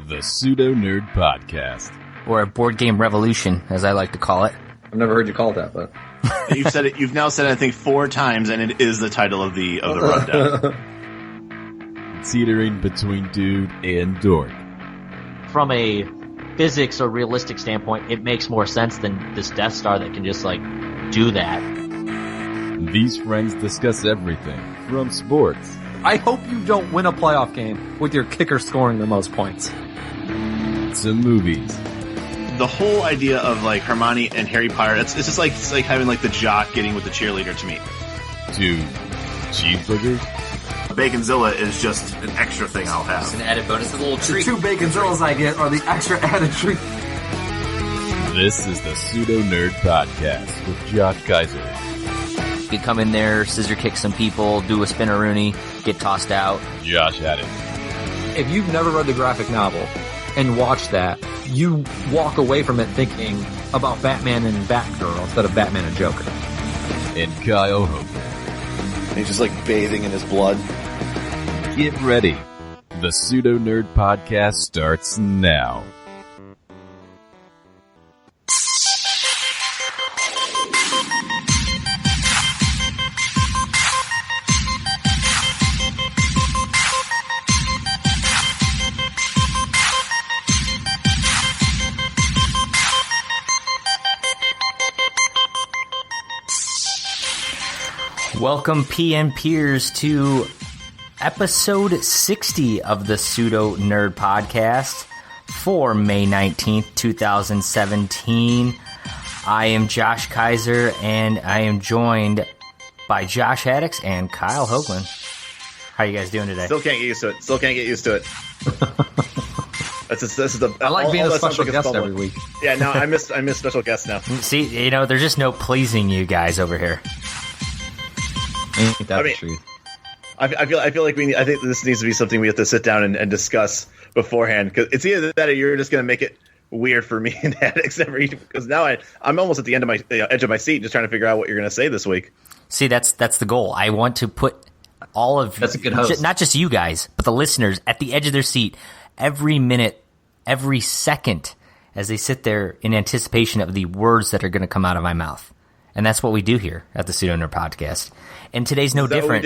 The Pseudo Nerd Podcast. Or a board game revolution, as I like to call it. I've never heard you call it that, but you've said it. You've now said it, I think, 4 times, and it is the title of the rundown. Teetering between dude and dork. From a physics or realistic standpoint, it makes more sense than this Death Star that can just, do that. These friends discuss everything from sports. I hope you don't win a playoff game with your kicker scoring the most points. To movies. The whole idea of Hermione and Harry Potter, it's just like having the jock getting with the cheerleader to me. To cheeseburgers. Baconzilla is just an extra thing I'll have. It's an added bonus, a little treat. The 2 Baconzillas I get are the extra added treat. This is the Pseudo Nerd Podcast with Josh Kaiser. You come in there, scissor kick some people, do a spinneroonie, get tossed out. Josh Haddock. If you've never read the graphic novel and watched that, you walk away from it thinking about Batman and Batgirl instead of Batman and Joker. And Kyle Hogan. He's just bathing in his blood. Get ready. The Pseudo Nerd Podcast starts now. Welcome, PNPers, to episode 60 of the Pseudo Nerd Podcast for May 19th, 2017. I am Josh Kaiser, and I am joined by Josh Haddix and Kyle Hoagland. How are you guys doing today? Still can't get used to it. I like being a special guest every week. Yeah, no, I miss special guests now. See, there's just no pleasing you guys over here. Ain't that the truth? I feel like I think this needs to be something we have to sit down and discuss beforehand, because it's either that or you're just going to make it weird for me and Haddix because now I'm almost at the end of my edge of my seat just trying to figure out what you're going to say this week. See, that's the goal. I want to put all of that's a good host. Not just you guys, but the listeners at the edge of their seat every minute, every second as they sit there in anticipation of the words that are going to come out of my mouth. And that's what we do here at the Pseudo Nerd Podcast. And today's no different.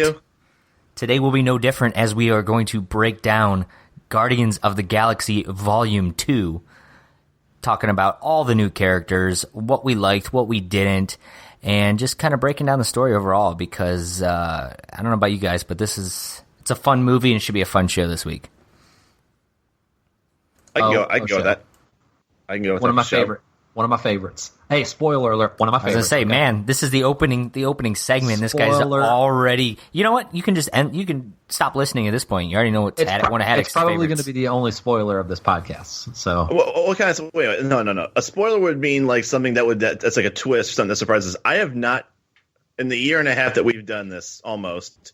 Today will be no different, as we are going to break down Guardians of the Galaxy Volume 2, talking about all the new characters, what we liked, what we didn't, and just kind of breaking down the story overall, because I don't know about you guys, but it's a fun movie and it should be a fun show this week. I can go with that. I can go with one of my favorites. Hey, spoiler alert! One of my favorites. I was gonna say, man, this is the opening segment. This guy's already. You know what? You can just end. You can stop listening at this point. You already know what one of Haddix's It's probably favorites. going to be the only spoiler of this podcast. So, what kind of wait? No. A spoiler would mean something that's like a twist, or something that surprises. I have not, in the year and a half that we've done this, almost.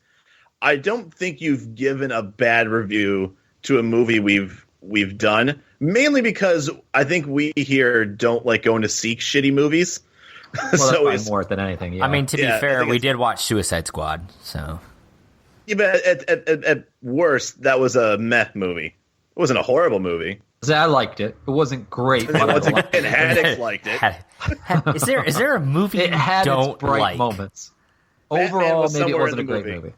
I don't think you've given a bad review to a movie we've done. Mainly because I think we here don't like going to seek shitty movies. Well, so that's more than anything. Yeah. I mean, to be fair, we did watch Suicide Squad, so. Yeah, but at worst, that was a meh movie. It wasn't a horrible movie. I liked it. It wasn't great. But once again, Haddix liked it. Is there a movie it had don't its bright like? Moments. Overall, maybe it wasn't a great movie.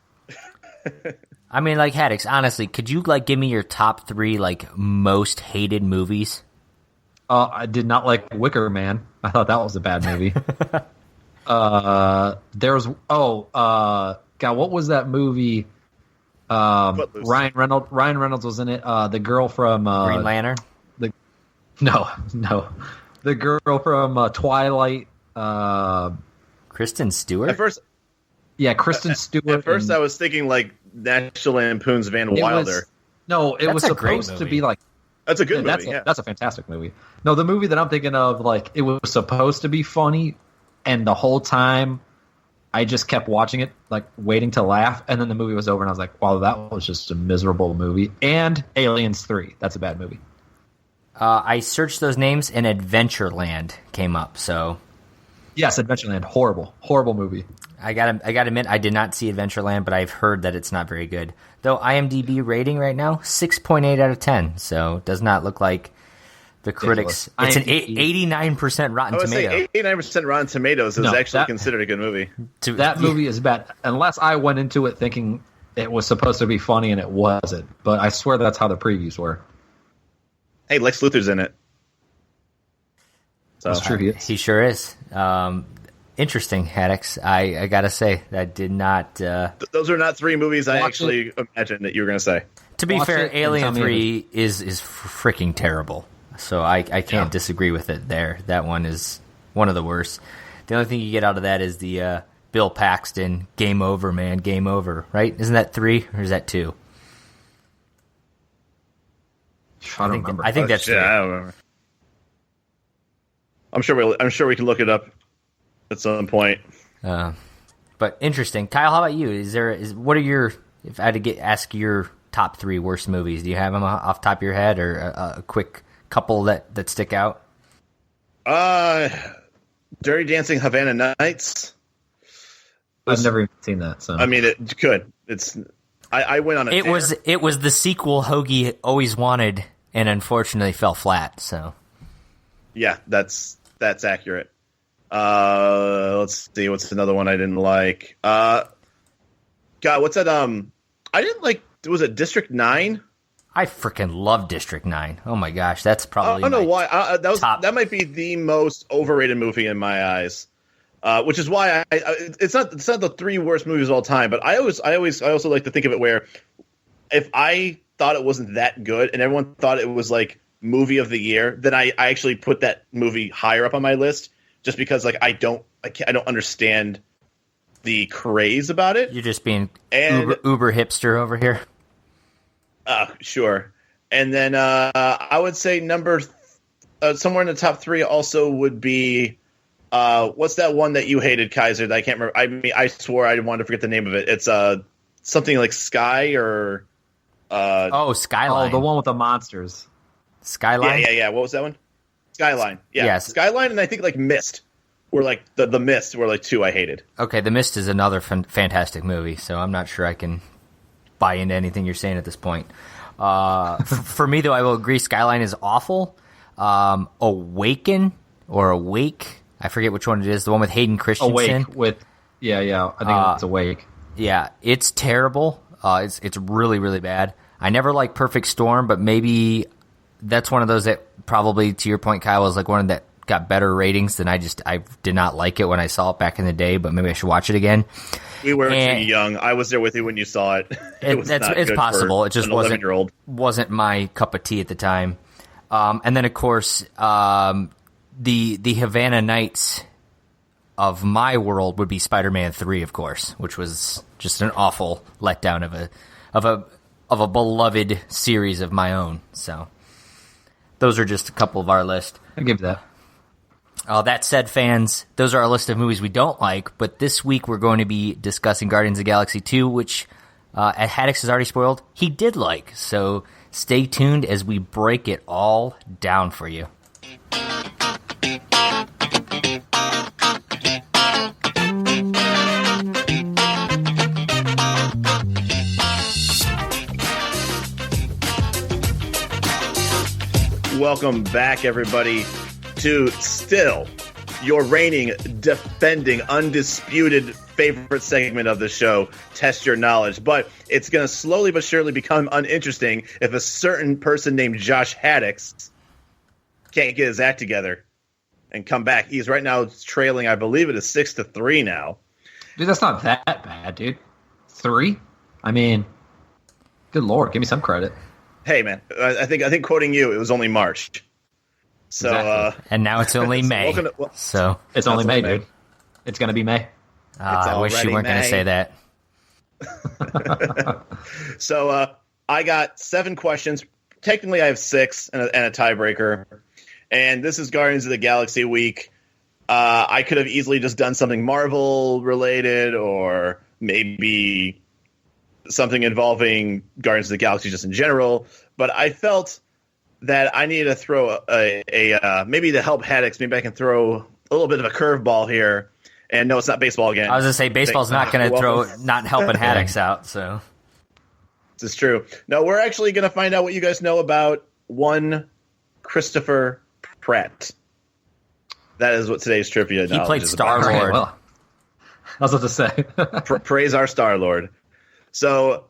I mean, Haddix, honestly, could you give me your top 3 most hated movies? I did not like Wicker Man. I thought that was a bad movie. What was that movie? Ryan Reynolds was in it. The girl from Green Lantern. No, the girl from Twilight. Kristen Stewart. At first, Kristen Stewart. At first, I was thinking National Lampoon's Van Wilder. It was supposed to be that's a good movie. That's a fantastic movie. No, the movie that I'm thinking of, it was supposed to be funny, and the whole time I just kept watching it, waiting to laugh, and then the movie was over, and I was like, wow, that was just a miserable movie. And Aliens 3, that's a bad movie. I searched those names, and Adventureland came up, so... Yes, Adventureland, horrible movie. I gotta admit, I did not see Adventureland, but I've heard that it's not very good. Though IMDb rating right now 6.8 out of 10, so does not look like the critics. It's an 89% Rotten I would Tomato. say 89% Rotten Tomatoes is actually considered a good movie. That movie is bad, unless I went into it thinking it was supposed to be funny and it wasn't. But I swear that's how the previews were. Hey, Lex Luthor's in it. So, that's true. He sure is. Interesting, Haddix. I gotta say, that did not. Those are not three movies I actually imagined that you were going to say. To be fair, Alien 3 is freaking terrible. So I can't disagree with it there. That one is one of the worst. The only thing you get out of that is the Bill Paxton, game over, man, game over, right? Isn't that 3 or is that 2? I don't remember. I think that's 3. I don't remember. I'm sure we can look it up at some point. But interesting. Kyle, how about you? What are your, if I had to ask your top 3 worst movies, do you have them off the top of your head, or a quick couple that stick out? Dirty Dancing, Havana Nights. I've never even seen that. So I mean, it could. I went on a It was the sequel Hoagie always wanted, and unfortunately fell flat. So yeah, that's accurate. Let's see. What's another one I didn't like? God, what's that? I didn't like. Was it District 9? I freaking love District 9. Oh my gosh, that's probably. I don't know why. That might be the most overrated movie in my eyes. Which is why it's not the 3 worst movies of all time. But I also like to think of it where if I thought it wasn't that good and everyone thought it was like movie of the year, then I actually put that movie higher up on my list just because like I don't understand the craze about it. You're just being uber hipster over here. Sure. And then I would say somewhere in the top 3 also would be what's that one that you hated, Kaiser, that I can't remember. I mean, I swore I wanted to forget the name of it. It's something like Sky or Skyline. Oh, the one with the monsters. Skyline? Yeah. What was that one? Skyline. Yeah. Yes. Skyline, and I think like Mist were like the Mist were like 2 I hated. Okay, The Mist is another fantastic movie, so I'm not sure I can buy into anything you're saying at this point. For me, though, I will agree Skyline is awful. Awaken or Awake, I forget which one it is, the one with Hayden Christensen. Awake with, I think it's Awake. Yeah, it's terrible. It's really, really bad. I never liked Perfect Storm, but maybe that's one of those that probably, to your point, Kyle, was like one that got better ratings than I did not like it when I saw it back in the day, but maybe I should watch it again. We were too young. I was there with you when you saw it. It's possible. It just wasn't my cup of tea at the time. And then, of course, the Havana Nights of my world would be Spider-Man 3, of course, which was just an awful letdown of a beloved series of my own. So those are just a couple of our list. I'll give you that. That said, fans, those are our list of movies we don't like, but this week we're going to be discussing Guardians of the Galaxy 2, which Haddix has already spoiled. He did like, so stay tuned as we break it all down for you. Welcome back, everybody, to still your reigning, defending, undisputed favorite segment of the show, Test Your Knowledge. But it's going to slowly but surely become uninteresting if a certain person named Josh Haddix can't get his act together and come back. He's right now trailing, I believe it is 6-3 now. Dude, that's not that bad, dude. 3? I mean, good Lord, give me some credit. Hey, man, I think quoting you, it was only March. So, Exactly. And now it's only May. So it's only May, dude. It's going to be May. I wish you weren't going to say that. So I got 7 questions. Technically, I have 6 and a tiebreaker. And this is Guardians of the Galaxy week. I could have easily just done something Marvel related, or maybe something involving Guardians of the Galaxy just in general. But I felt that I needed to throw maybe to help Haddix, maybe I can throw a little bit of a curveball here And no, it's not baseball again. I was going to say, baseball's not going to not helping Haddix out, so. This is true. No, we're actually going to find out what you guys know about one Christopher Pratt. That is what today's trivia knowledge played is Star-Lord. about. Okay, well, I was about to say. Praise our Star-Lord. So,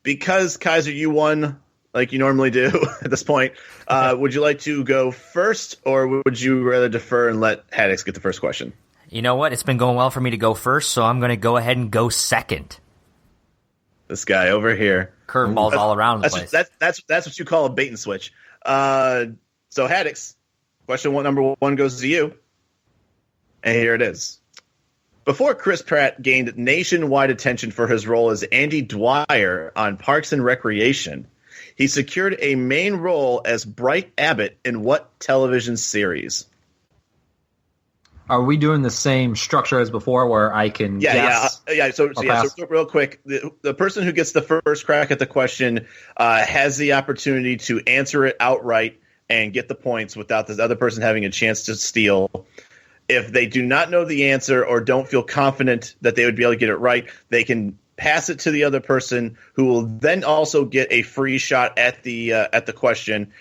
because, Kaiser, you won like you normally do at this point, would you like to go first, or would you rather defer and let Haddix get the first question? You know what? It's been going well for me to go first, so I'm going to go ahead and go second. This guy over here. Curveballs all around the place. That's what you call a bait and switch. So, Haddix, question number one goes to you. And here it is. Before Chris Pratt gained nationwide attention for his role as Andy Dwyer on Parks and Recreation, he secured a main role as Bright Abbott in what television series? Are we doing the same structure as before where I can guess? So real quick, the person who gets the first crack at the question has the opportunity to answer it outright and get the points without the other person having a chance to steal. If they do not know the answer or don't feel confident that they would be able to get it right, they can pass it to the other person, who will then also get a free shot at the question.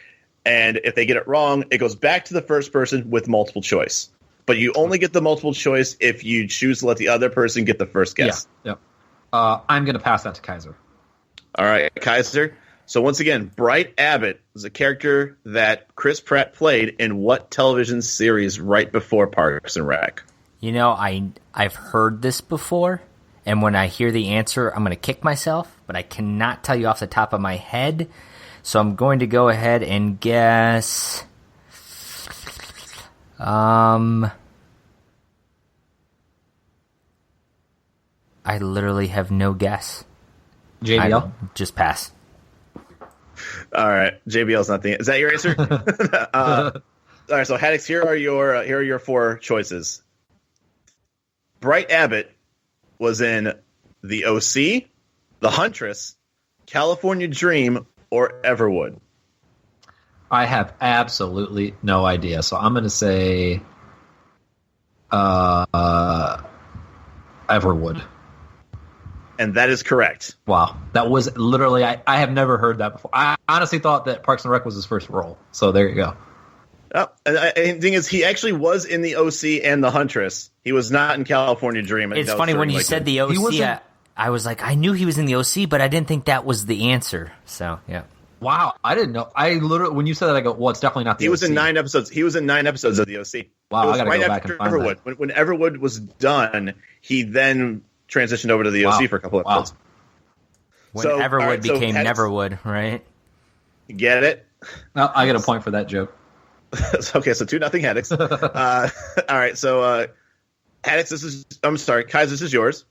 And if they get it wrong, it goes back to the first person with multiple choice. But you only get the multiple choice if you choose to let the other person get the first guess. Yeah. I'm going to pass that to Kaiser. All right, Kaiser. So once again, Bright Abbott was a character that Chris Pratt played in what television series right before Parks and Rec? You know, I've heard this before, and when I hear the answer, I'm going to kick myself, but I cannot tell you off the top of my head. So I'm going to go ahead and guess... I literally have no guess. JBL? Just pass. All right, JBL's not the. Is that your answer? All right, so Haddix, here are your four choices. Bright Abbott was in The OC, The Huntress, California Dream, or Everwood. I have absolutely no idea, so I'm going to say Everwood. And that is correct. Wow. That was literally, I have never heard that before. I honestly thought that Parks and Rec was his first role, so there you go. Oh, and the thing is, he actually was in The OC and The Huntress. He was not in California Dream. It's funny, when you said The OC, I was like, I knew he was in The OC, but I didn't think that was the answer. So, yeah. Wow, I didn't know. I literally, when you said that, I go, well, it's definitely not the OC. He was in 9 episodes. He was in 9 episodes of The OC. Wow, I got to go back and find Everwood. that. When Everwood was done, he then transitioned over to The OC for a couple of episodes. When Everwood became Neverwood, right? Get it? No, I get a point for that joke. Okay, so 2-0 Haddix. All right, so Haddix, Kaiser, this is yours.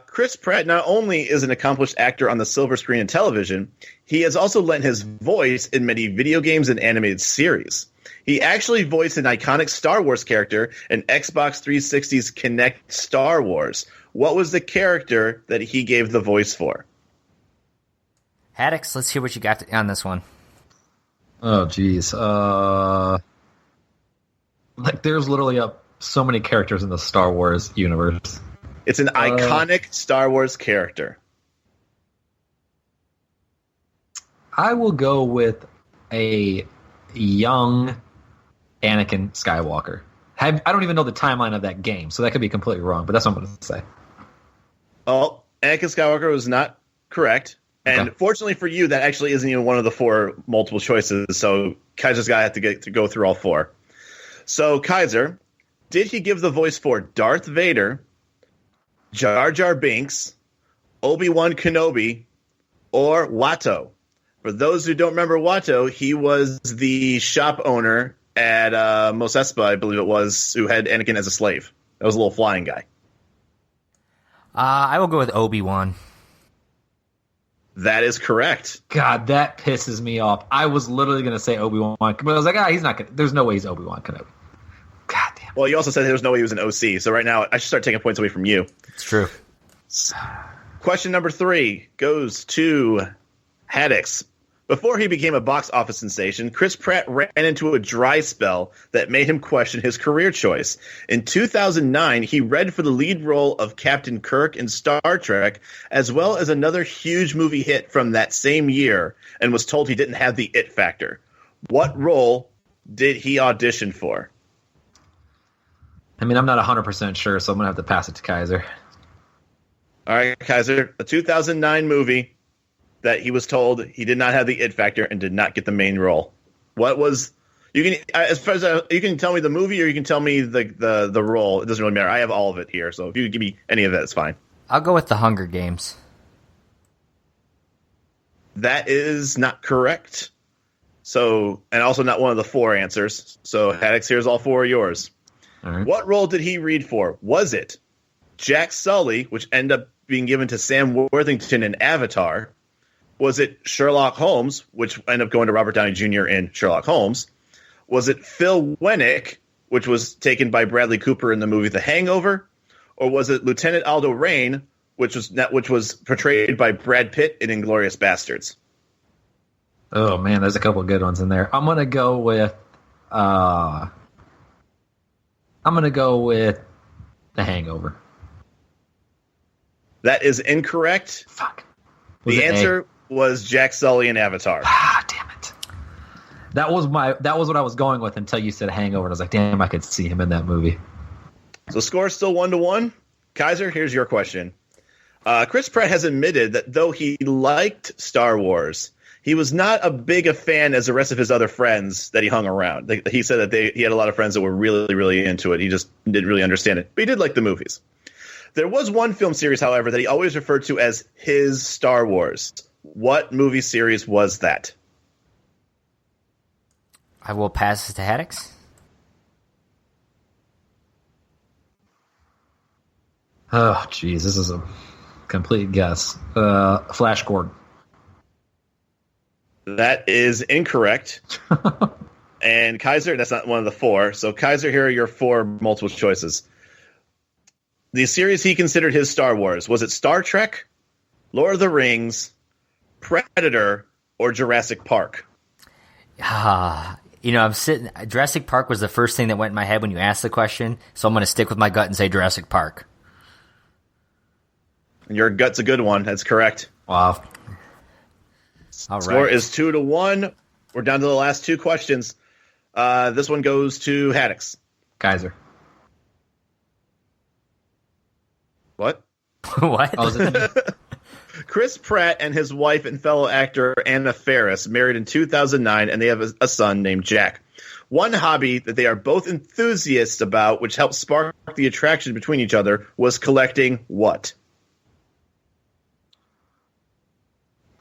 Chris Pratt not only is an accomplished actor on the silver screen and television, he has also lent his voice in many video games and animated series. He actually voiced an iconic Star Wars character in Xbox 360's Kinect Star Wars. What was the character that he gave the voice for? Haddix, let's hear what you got on this one. Oh, geez. There's literally so many characters in the Star Wars universe. It's an iconic Star Wars character. I will go with a young Anakin Skywalker. I don't even know the timeline of that game, so that could be completely wrong, but that's what I'm going to say. Oh, Anakin Skywalker was not correct. And Okay. Fortunately for you, that actually isn't even one of the 4 multiple choices, so Kaiser's got to have to go through all 4. So, Kaiser, did he give the voice for Darth Vader, Jar Jar Binks, Obi-Wan Kenobi, or Watto? For those who don't remember Watto, he was the shop owner at Mos Espa, I believe it was, who had Anakin as a slave. That was a little flying guy. I will go with Obi-Wan. That is correct. God, that pisses me off. I was literally going to say Obi-Wan, but I was like, he's not going to. There's no way he's Obi-Wan Kenobi. God damn. Well, you also said there was no way he was an OC, so right now I should start taking points away from you. It's true. Question number 3 goes to Haddix. Before he became a box office sensation, Chris Pratt ran into a dry spell that made him question his career choice. In 2009, he read for the lead role of Captain Kirk in Star Trek, as well as another huge movie hit from that same year, and was told he didn't have the it factor. What role did he audition for? I mean, I'm not 100% sure, so I'm going to have to pass it to Kaiser. All right, Kaiser, a 2009 movie that he was told he did not have the it factor and did not get the main role. What was you can as far as you can tell me the movie or you can tell me the role. It doesn't really matter. I have all of it here, so if you give me any of that, it's fine. I'll go with the Hunger Games. That is not correct. So, and also not one of the 4 answers. So, Haddix, here's all 4 of yours. All right. What role did he read for? Was it Jack Sully, which ended up being given to Sam Worthington in Avatar? Was it Sherlock Holmes, which ended up going to Robert Downey Jr. in Sherlock Holmes? Was it Phil Wennick, which was taken by Bradley Cooper in the movie The Hangover? Or was it Lieutenant Aldo Raine, which was portrayed by Brad Pitt in Inglourious Basterds? Oh man, there's a couple of good ones in there. I'm gonna go with The Hangover. That is incorrect. Fuck. The answer was Jack Sully in Avatar. Ah, damn it. That was what I was going with until you said Hangover, and I was like, damn, I could see him in that movie. So score is still 1-1. Kaiser, here's your question. Chris Pratt has admitted that though he liked Star Wars, he was not a big a fan as the rest of his other friends that he hung around. He said that he had a lot of friends that were really, really into it. He just didn't really understand it. But he did like the movies. There was one film series, however, that he always referred to as his Star Wars. What movie series was that? I will pass it to Haddix. Oh, jeez, this is a complete guess. Flash Gordon. That is incorrect. And Kaiser, that's not one of the 4. So Kaiser, here are your 4 multiple choices. The series he considered his Star Wars, was it Star Trek, Lord of the Rings, Predator, or Jurassic Park? I'm sitting. Jurassic Park was the first thing that went in my head when you asked the question, so I'm going to stick with my gut and say Jurassic Park. Your gut's a good one. That's correct. Wow. All right. Score is 2-1. We're down to the last 2 questions. This one goes to Haddix. Kaiser. What? What? Chris Pratt and his wife and fellow actor Anna Faris married in 2009, and they have a son named Jack. One hobby that they are both enthusiasts about, which helps spark the attraction between each other, was collecting what?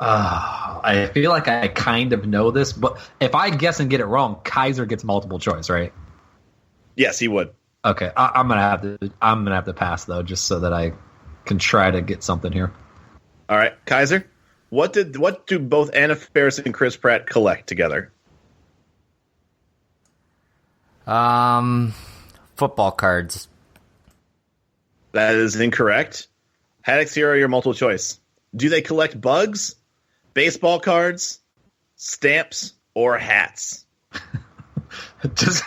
I feel like I kind of know this, but if I guess and get it wrong, Kaiser gets multiple choice, right? Yes, he would. Okay, I'm gonna have to pass though, just so that I can try to get something here. All right, Kaiser. What do both Anna Faris and Chris Pratt collect together? Football cards. That is incorrect. Haddix, here are your multiple choice. Do they collect bugs, baseball cards, stamps, or hats? Just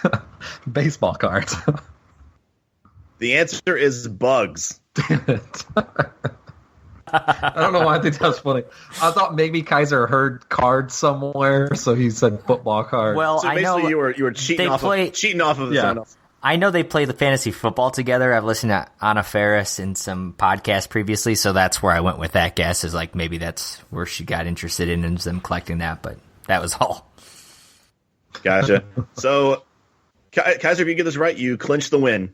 baseball cards. The answer is bugs. Damn it. I don't know why I think that was funny. I thought maybe Kaiser heard cards somewhere, so he said football cards. Well, So I basically, know you were cheating off of someone else. I know they play the fantasy football together. I've listened to Anna Faris in some podcasts previously, so that's where I went with that guess. Is like maybe that's where she got interested in them collecting that, but that was all. Gotcha. So, Kaiser, if you get this right, you clinch the win.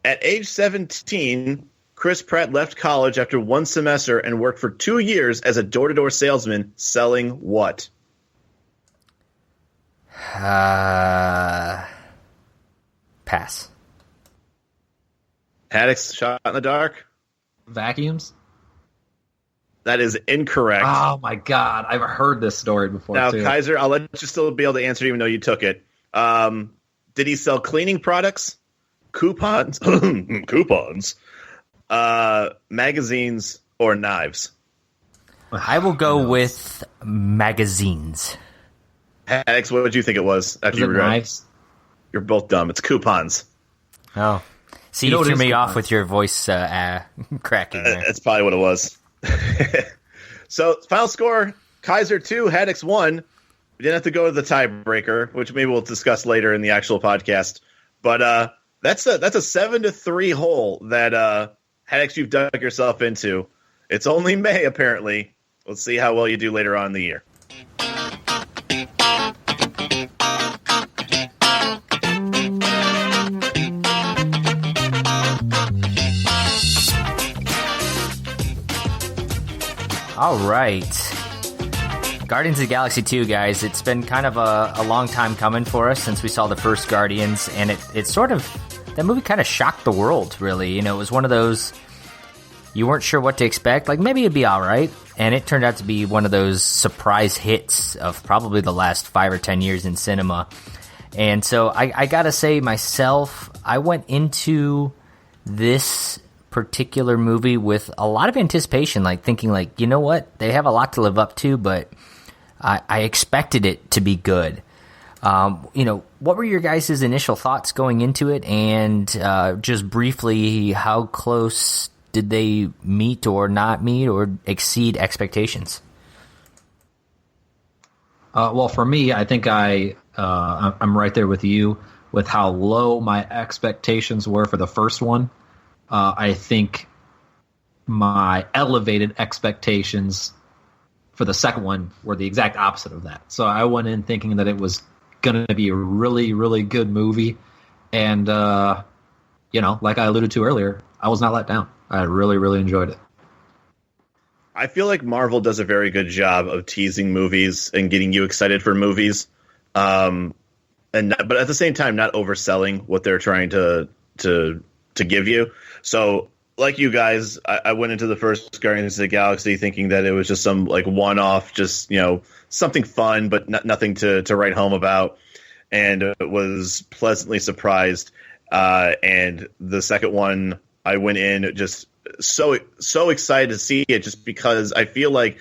At age 17, Chris Pratt left college after 1 semester and worked for 2 years as a door-to-door salesman selling what? Pass. Haddix, shot in the dark? Vacuums? That is incorrect. Oh my god, I've heard this story before. Now, too. Kaiser, I'll let you still be able to answer even though you took it. Did he sell cleaning products, coupons, magazines, or knives? I will go with magazines. Alex, what would you think it was after you read it? Knives? You're both dumb. It's coupons. Oh. See, You know you what threw is me off coupons? with your voice cracking there. That's probably what it was. So, final score, Kaiser 2, Haddix 1. We didn't have to go to the tiebreaker, which maybe we'll discuss later in the actual podcast. But that's a 7-3 hole that Haddix, you've dug yourself into. It's only May, apparently. Let's see how well you do later on in the year. All right. Guardians of the Galaxy 2, guys. It's been kind of a long time coming for us since we saw the first Guardians, and it sort of, that movie kind of shocked the world, really. You know, it was one of those, you weren't sure what to expect, like maybe it'd be all right, and it turned out to be one of those surprise hits of probably the last 5 or 10 years in cinema. And so I gotta say myself, I went into this particular movie with a lot of anticipation, like thinking like, you know what, they have a lot to live up to, but I expected it to be good. You know, what were your guys' initial thoughts going into it, and just briefly, how close did they meet or not meet or exceed expectations? Well, for me, I think I'm right there with you with how low my expectations were for the first one. I think my elevated expectations for the second one were the exact opposite of that. So I went in thinking that it was going to be a really, really good movie. And, you know, like I alluded to earlier, I was not let down. I really, really enjoyed it. I feel like Marvel does a very good job of teasing movies and getting you excited for movies, but at the same time, not overselling what they're trying to give you. So, like you guys, I went into the first Guardians of the Galaxy thinking that it was just some like one-off, just, you know, something fun, but nothing to write home about, and was pleasantly surprised. And the second one, I went in just so excited to see it, just because I feel like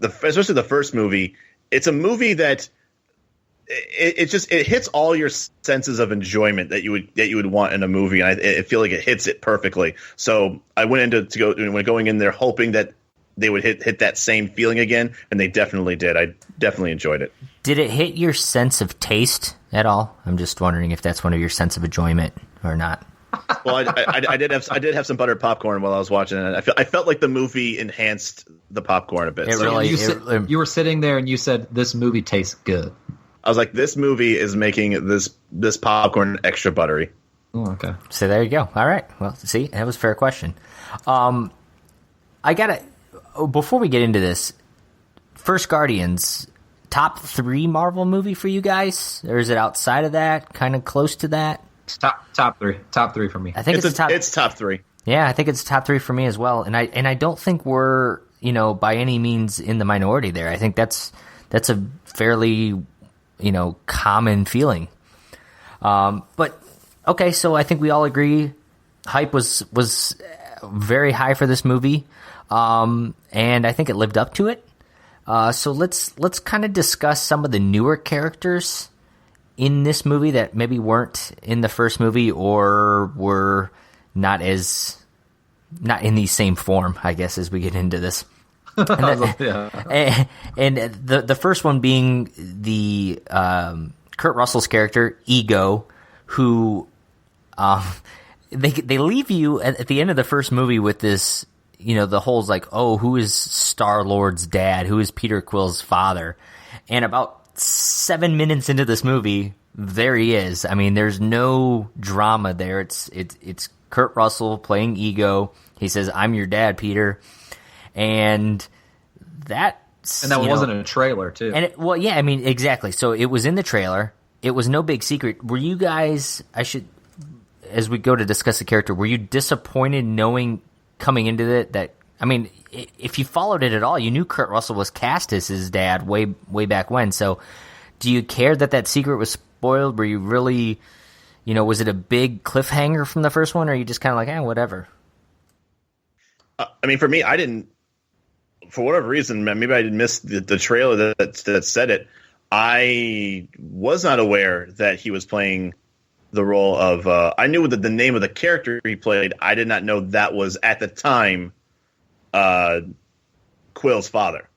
especially the first movie, it's a movie that it hits all your senses of enjoyment that you would want in a movie, and I feel like it hits it perfectly. So I went going in there hoping that they would hit that same feeling again, and they definitely did. I definitely enjoyed it. Did it hit your sense of taste at all? I'm just wondering if that's one of your sense of enjoyment or not. Well, I did have some buttered popcorn while I was watching it. I felt like the movie enhanced the popcorn a bit. You were sitting there and you said, "This movie tastes good." I was like, "This movie is making this popcorn extra buttery." Oh, okay. So there you go. All right. Well, see, that was a fair question. Before we get into this, first Guardians, top 3 Marvel movie for you guys, or is it outside of that? Kind of close to that? Top three for me. I think it's top 3. Yeah, I think it's top 3 for me as well. And I don't think we're, you know, by any means in the minority there. I think that's a fairly, you know, common feeling. But okay, so I think we all agree hype was very high for this movie, and I think it lived up to it. So let's kind of discuss some of the newer characters in this movie that maybe weren't in the first movie or were not in the same form, I guess, as we get into this. And the first one being the Kurt Russell's character, Ego, who they leave you at the end of the first movie with this, you know, the whole like, oh, who is Star-Lord's dad? Who is Peter Quill's father? And about 7 minutes into this movie, there he is. I mean, there's no drama there. It's Kurt Russell playing Ego. He says, "I'm your dad, Peter," and that wasn't a trailer too. And well, yeah, I mean, exactly. So it was in the trailer. It was no big secret. Were you guys? As we go to discuss the character, were you disappointed knowing coming into it that? I mean, if you followed it at all, you knew Kurt Russell was cast as his dad way back when. So, do you care that secret was spoiled? Were you really, you know, was it a big cliffhanger from the first one, or are you just kind of like, whatever? I mean, for me, I didn't for whatever reason, maybe I missed the trailer that said it. I was not aware that he was playing the role of. I knew the name of the character he played. I did not know that was at the time Quill's father.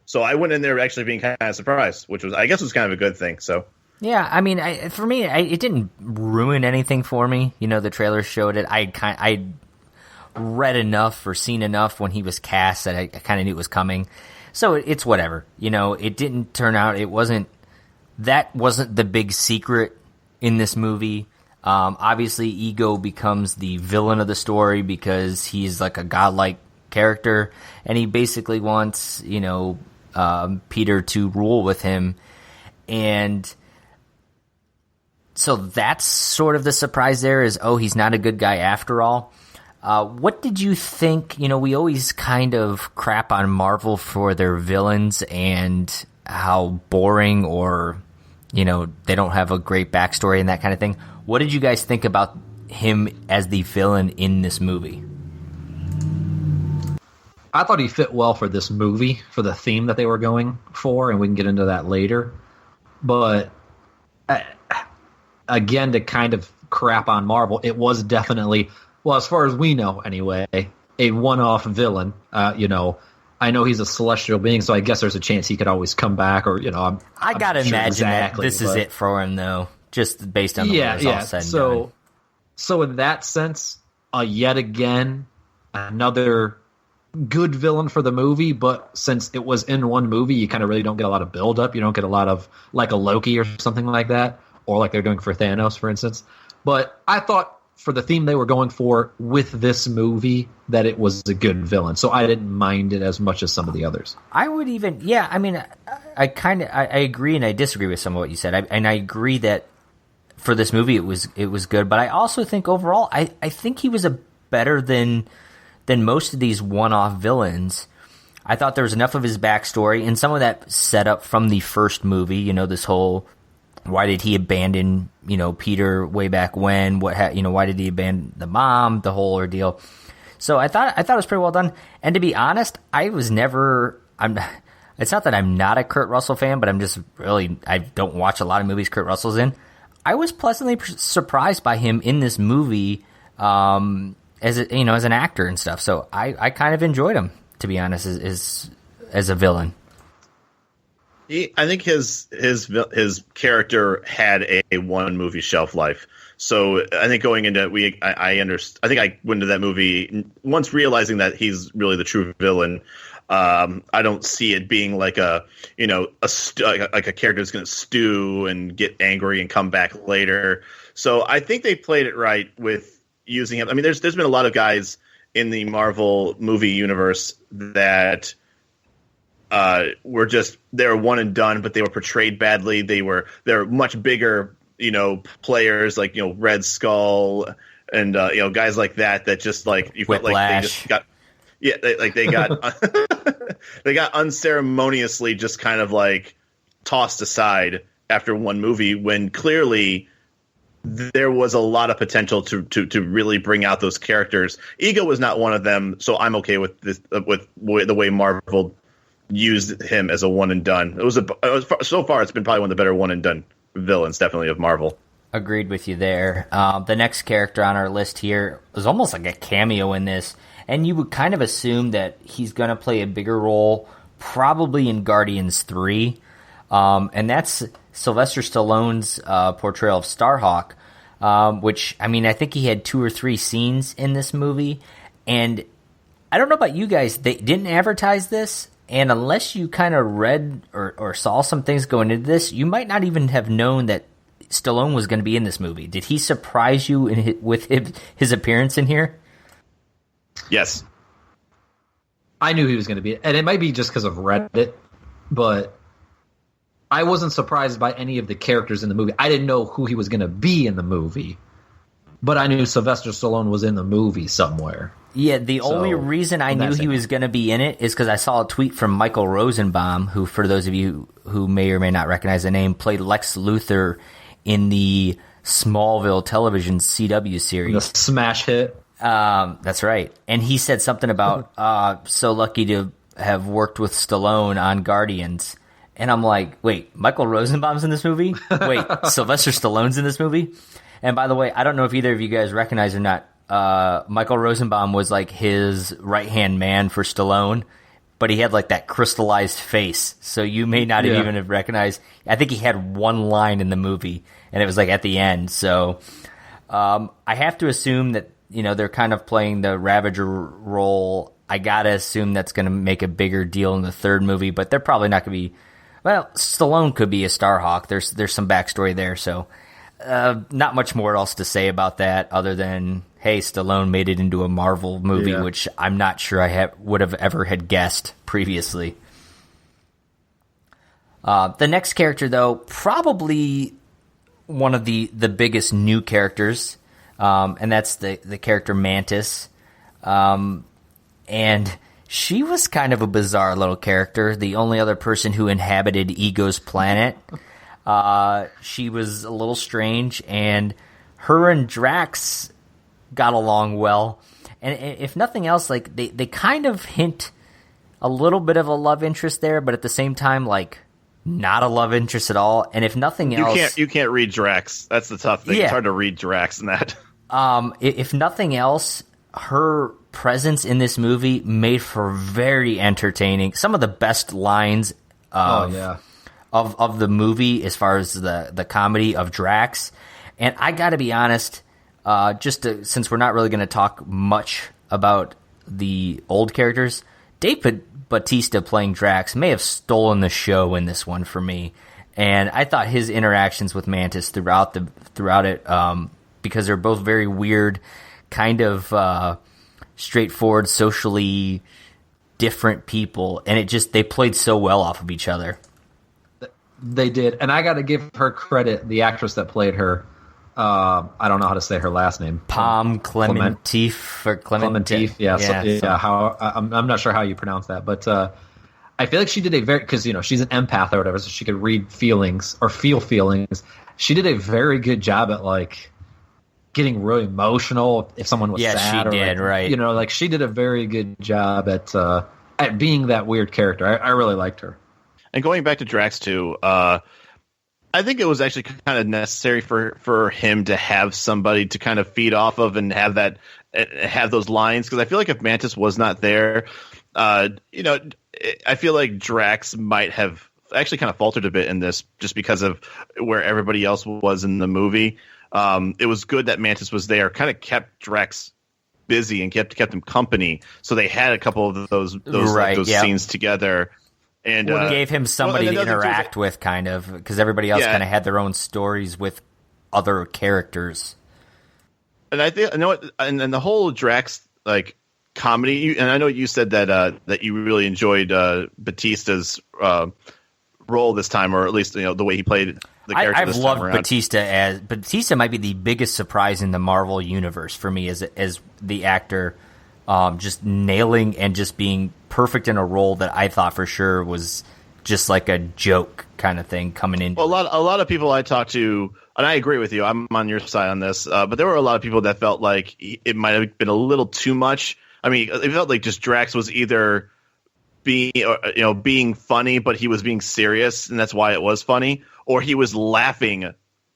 So I went in there actually being kind of surprised, which was, I guess, was kind of a good thing. So yeah, I mean, for me, it didn't ruin anything for me. You know, the trailer showed it. I read enough or seen enough when he was cast that I kind of knew it was coming. So it's whatever. You know, it didn't turn out. That wasn't the big secret in this movie. Obviously, Ego becomes the villain of the story because he's like a godlike character, and he basically wants, you know, Peter to rule with him. And so that's sort of the surprise there is, oh, he's not a good guy after all. What did you think? You know, we always kind of crap on Marvel for their villains and how boring or, you know, they don't have a great backstory and that kind of thing. What did you guys think about him as the villain in this movie? I thought he fit well for this movie, for the theme that they were going for, and we can get into that later. But again, to kind of crap on Marvel, it was definitely, well, as far as we know anyway, a one-off villain. You know, I know he's a celestial being, so I guess there's a chance he could always come back, or, you know, I gotta imagine that this is it for him, though, just based on the way it's all said and done. So in that sense, yet again, another good villain for the movie, but since it was in one movie, you kind of really don't get a lot of build-up. You don't get a lot of, like a Loki or something like that, or like they're doing for Thanos, for instance. But I thought for the theme they were going for with this movie that it was a good villain, so I didn't mind it as much as some of the others. I would even, yeah, I mean, I agree and I disagree with some of what you said, and I agree that for this movie it was good, but I also think overall I think he was a better than most of these one-off villains. I thought there was enough of his backstory and some of that set up from the first movie. You know, this whole, why did he abandon, you know, Peter way back when? Why did he abandon the mom? The whole ordeal. So I thought it was pretty well done. And to be honest, it's not that I'm not a Kurt Russell fan, but I'm just really, I don't watch a lot of movies Kurt Russell's in. I was pleasantly surprised by him in this movie, as an actor and stuff. So I kind of enjoyed him, to be honest, as a villain. I think his character had a one movie shelf life. So I think going into I think I went into that movie once realizing that he's really the true villain. I don't see it being like a character that's going to stew and get angry and come back later. So I think they played it right with using him. I mean, there's been a lot of guys in the Marvel movie universe that they're one and done, but they were portrayed badly. They're much bigger, you know, players like, you know, Red Skull and guys like that just like you felt like they just got they got they got unceremoniously just kind of like tossed aside after one movie when clearly there was a lot of potential to really bring out those characters. Ego was not one of them, so I'm okay with this with the way Marvel used him as a one and done. So far it's been probably one of the better one and done villains, definitely, of Marvel. Agreed with you there. The next character on our list here was almost like a cameo in this, and you would kind of assume that he's going to play a bigger role probably in Guardians 3, and that's Sylvester Stallone's portrayal of Starhawk, which, I mean, I think he had 2 or 3 scenes in this movie, and I don't know about you guys, they didn't advertise this, and unless you kind of read or saw some things going into this, you might not even have known that Stallone was going to be in this movie. Did he surprise you with his appearance in here? Yes. I knew he was going to be, and it might be just because of Reddit, but I wasn't surprised by any of the characters in the movie. I didn't know who he was going to be in the movie, but I knew Sylvester Stallone was in the movie somewhere. Yeah, the only reason I knew he was going to be in it is because I saw a tweet from Michael Rosenbaum, who, for those of you who may or may not recognize the name, played Lex Luthor in the Smallville television CW series. The smash hit. That's right. And he said something about so lucky to have worked with Stallone on Guardians, and I'm like, wait, Michael Rosenbaum's in this movie? Wait, Sylvester Stallone's in this movie? And by the way, I don't know if either of you guys recognize or not, Michael Rosenbaum was like his right-hand man for Stallone, but he had like that crystallized face, so you may not even have recognized. I think he had one line in the movie, and it was like at the end. So I have to assume that, you know, they're kind of playing the Ravager role. I gotta assume that's going to make a bigger deal in the third movie, but they're probably not going to be. Well, Stallone could be a Starhawk. There's some backstory there, so not much more else to say about that other than, hey, Stallone made it into a Marvel movie, which I'm not sure I would have ever had guessed previously. The next character, though, probably one of the biggest new characters, and that's the character Mantis. And she was kind of a bizarre little character, the only other person who inhabited Ego's planet. She was a little strange, and her and Drax got along well. And if nothing else, like they kind of hint a little bit of a love interest there, but at the same time, like, not a love interest at all. And if nothing else, you can't read Drax. That's the tough thing. Yeah. It's hard to read Drax in that. If nothing else, her presence in this movie made for very entertaining. Some of the best lines of the movie as far as the comedy of Drax. And I got to be honest, since we're not really going to talk much about the old characters, Dave Bautista playing Drax may have stolen the show in this one for me. And I thought his interactions with Mantis throughout it, because they're both very weird, kind of straightforward, socially different people, and they played so well off of each other. They did, and I got to give her credit. The actress that played her, I don't know how to say her last name. Pom Clementif or Clementif. I'm not sure how you pronounce that, but I feel like she did because she's an empath or whatever, so she could read feelings or feel feelings. She did a very good job at like getting really emotional if someone was sad. She did, right. She did a very good job at being that weird character. I really liked her. And going back to Drax too, I think it was actually kind of necessary for him to have somebody to kind of feed off of and have those lines, because I feel like if Mantis was not there, I feel like Drax might have actually kind of faltered a bit in this just because of where everybody else was in the movie. It was good that Mantis was there, kind of kept Drax busy and kept him company. So they had a couple of those scenes together, and gave him somebody to interact with, kind of, because everybody else kind of had their own stories with other characters. And I think and the whole Drax like comedy. And I know you said that you really enjoyed Batista's role this time, or at least the way he played the character. I've loved Batista. Batista might be the biggest surprise in the Marvel universe for me as the actor, just nailing and just being perfect in a role that I thought for sure was just like a joke kind of thing coming in. Well, a lot of people I talked to, and I agree with you, I'm on your side on this, but there were a lot of people that felt like it might have been a little too much. I mean, it felt like just Drax was either being funny, but he was being serious, and that's why it was funny, or he was laughing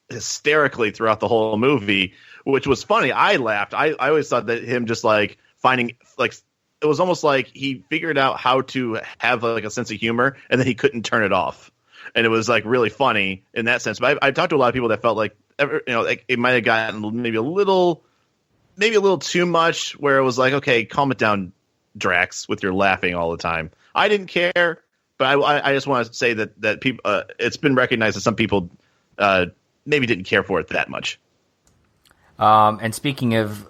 hysterically throughout the whole movie, which was funny. I laughed. I always thought that him just like finding like it was almost like he figured out how to have like a sense of humor, and then he couldn't turn it off, and it was like really funny in that sense. But I talked to a lot of people that felt like like it might have gotten maybe a little too much, where it was like, okay, calm it down, Drax, with your laughing all the time. I didn't care, but I just want to say that people, it's been recognized that some people maybe didn't care for it that much. And speaking of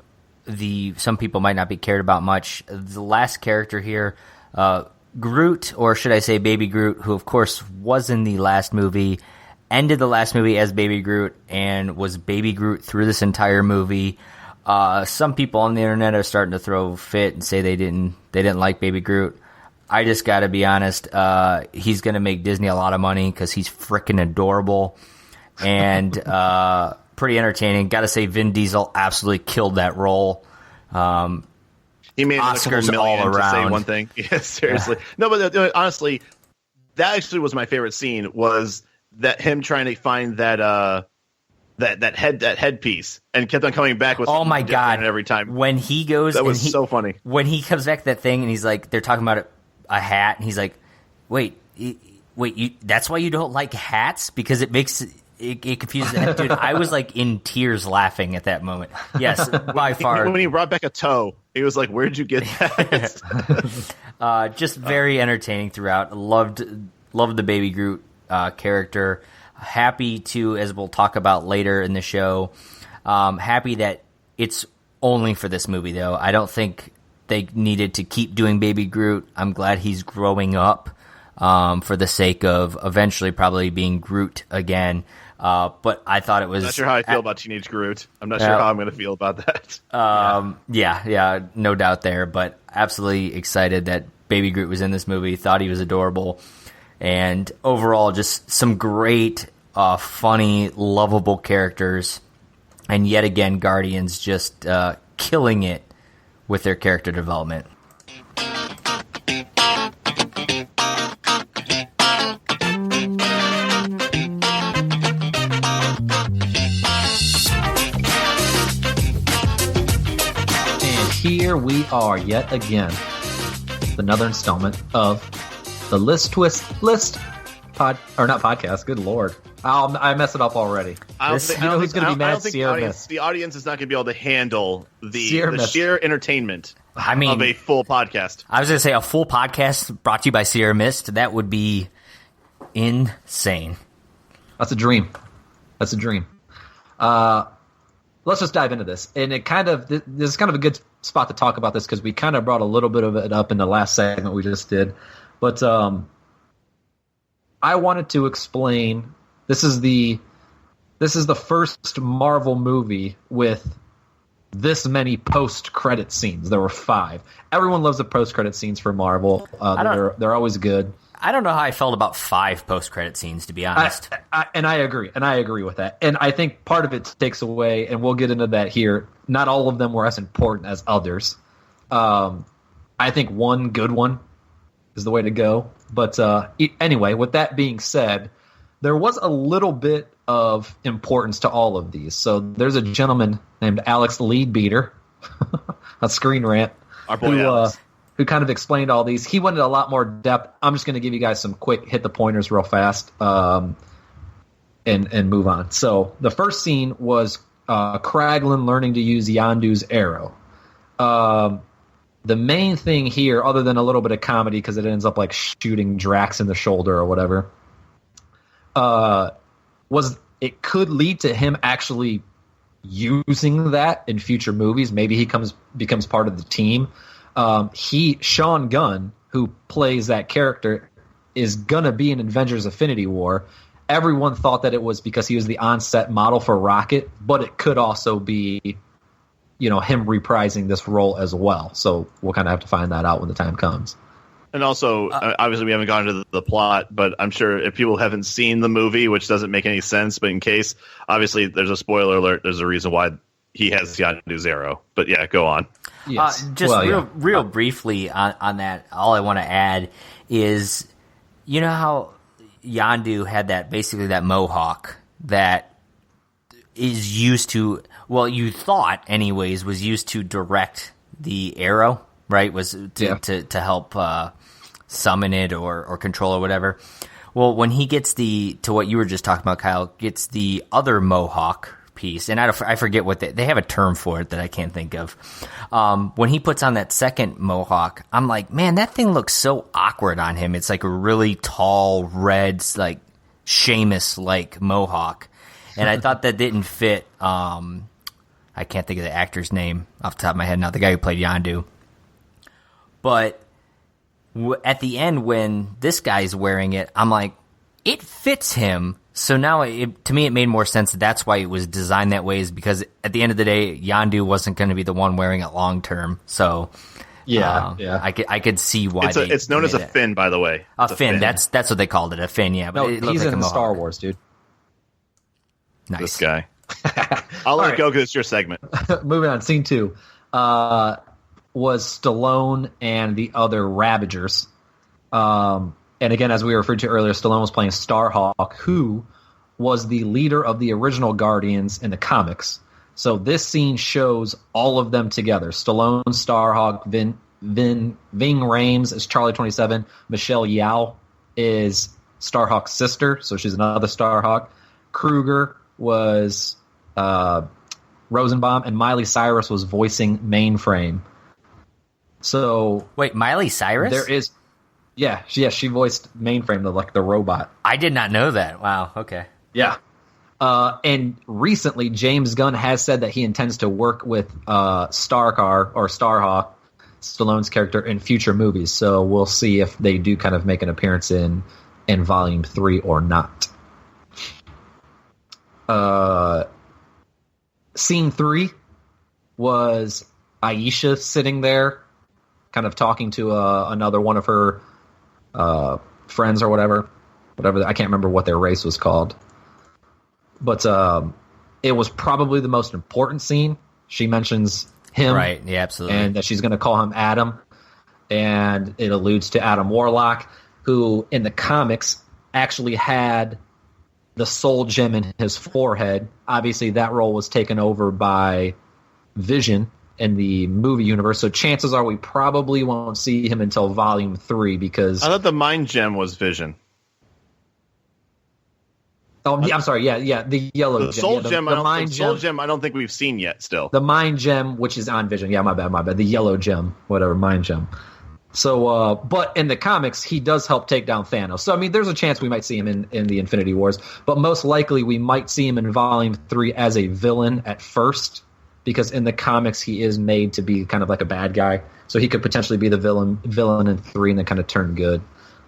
some people might not be cared about much, the last character here, Groot, or should I say Baby Groot, who of course was in the last movie, ended the last movie as Baby Groot and was Baby Groot through this entire movie. Some people on the internet are starting to throw a fit and say they didn't like Baby Groot. I just got to be honest. He's going to make Disney a lot of money because he's freaking adorable and pretty entertaining. Got to say, Vin Diesel absolutely killed that role. He made a couple Oscars all million to say around. one thing. Yeah, seriously. No, but honestly, that actually was my favorite scene. Was that him trying to find that headpiece and kept on coming back with Oh my something god! different every time. When he goes, That was and so funny. When he comes back to that thing, and he's like, they're talking about a hat, and he's like, wait, that's why you don't like hats, because it makes it confuses the head. Dude, I was like in tears laughing at that moment. Yes, by far. When he brought back a toe, he was like, "Where'd you get that?" Just very entertaining throughout. Loved the Baby Groot character. Happy to, as we'll talk about later in the show, happy that it's only for this movie, though. I don't think they needed to keep doing Baby Groot. I'm glad he's growing up for the sake of eventually probably being Groot again. But I thought it was... I'm not sure how I feel about Teenage Groot. I'm not sure how I'm going to feel about that. Yeah, no doubt there. But absolutely excited that Baby Groot was in this movie. Thought he was adorable. And overall, just some great, funny, lovable characters. And yet again, Guardians just killing it with their character development. And here we are yet again. Another installment of the List Twist List not podcast. Good lord, I mess it up already. I don't think the audience is not going to be able to handle the sheer entertainment of a full podcast. I was going to say a full podcast brought to you by Sierra Mist. That would be insane. That's a dream. Let's just dive into this. And this is kind of a good spot to talk about this because we kind of brought a little bit of it up in the last segment we just did. But I wanted to explain, this is the first Marvel movie with this many post-credit scenes. There were 5. Everyone loves the post-credit scenes for Marvel. They're always good. I don't know how I felt about 5 post-credit scenes, to be honest. I agree with that. And I think part of it takes away, and we'll get into that here, not all of them were as important as others. I think one good one is the way to go. But anyway, with that being said, there was a little bit of importance to all of these. So there's a gentleman named Alex Leadbeater, a Screen Rant, our boy Alex, who kind of explained all these. He went into a lot more depth. I'm just going to give you guys some quick hit the pointers real fast and move on. So the first scene was Kraglin learning to use Yondu's arrow. The main thing here, other than a little bit of comedy because it ends up like shooting Drax in the shoulder or whatever, was it could lead to him actually using that in future movies. Maybe he becomes part of the team. Sean Gunn, who plays that character, is gonna be in Avengers Infinity War. Everyone thought that it was because he was the on-set model for Rocket, but it could also be, him reprising this role as well. So we'll kind of have to find that out when the time comes. And also, obviously, we haven't gone into the plot, but I'm sure if people haven't seen the movie, which doesn't make any sense, but in case, obviously, there's a spoiler alert. There's a reason why he has Yondu's arrow. But yeah, go on. Yes. Real briefly on that, all I want to add is, you know how Yondu had that mohawk that is used to, well, you thought anyways, was used to direct the arrow, right? Was to help summon it or control or whatever. Well, when he gets to what you were just talking about, Kyle, gets the other mohawk piece, and I forget what they have a term for it that I can't think of. When he puts on that second mohawk, I'm like, man, that thing looks so awkward on him. It's like a really tall, red, like Sheamus-like mohawk. And I thought that didn't fit. I can't think of the actor's name off the top of my head now, the guy who played Yondu. But at the end, when this guy's wearing it, I'm like, it fits him. So now, to me, it made more sense that that's why it was designed that way, is because at the end of the day, Yondu wasn't going to be the one wearing it long term. So I could see why it's known as a fin, by the way. A fin. That's what they called it, a fin. Yeah, but no, he's in Star Wars, dude. Nice. This guy. I'll let it go because it's your segment. Moving on, scene 2. was Stallone and the other Ravagers. And again, as we referred to earlier, Stallone was playing Starhawk, who was the leader of the original Guardians in the comics. So this scene shows all of them together. Stallone, Starhawk, Ving Rhames is Charlie 27. Michelle Yeoh is Starhawk's sister, so she's another Starhawk. Kruger was Rosenbaum, and Miley Cyrus was voicing Mainframe. So wait, Miley Cyrus? There is, she voiced Mainframe, the robot. I did not know that. Wow. Okay. Yeah. And recently, James Gunn has said that he intends to work with Starhawk, Stallone's character, in future movies. So we'll see if they do kind of make an appearance in Volume 3 or not. Scene 3 was Aisha sitting there, kind of talking to another one of her friends or whatever. I can't remember what their race was called. But it was probably the most important scene. She mentions him. Right, yeah, absolutely. And that she's going to call him Adam. And it alludes to Adam Warlock, who in the comics actually had the soul gem in his forehead. Obviously, that role was taken over by Vision in the movie universe. So chances are we probably won't see him until Volume 3 because... I thought the mind gem was Vision. Oh, I'm sorry. Yeah, the yellow the gem. Soul the gem. Soul Gem. I don't think we've seen yet. Still, the mind gem, which is on Vision. Yeah, my bad. The yellow gem, whatever, mind gem. So, but in the comics, he does help take down Thanos. So, I mean, there's a chance we might see him in the Infinity Wars, but most likely we might see him in Volume 3 as a villain at first, because in the comics he is made to be kind of like a bad guy. So he could potentially be the villain in 3 and then kind of turn good.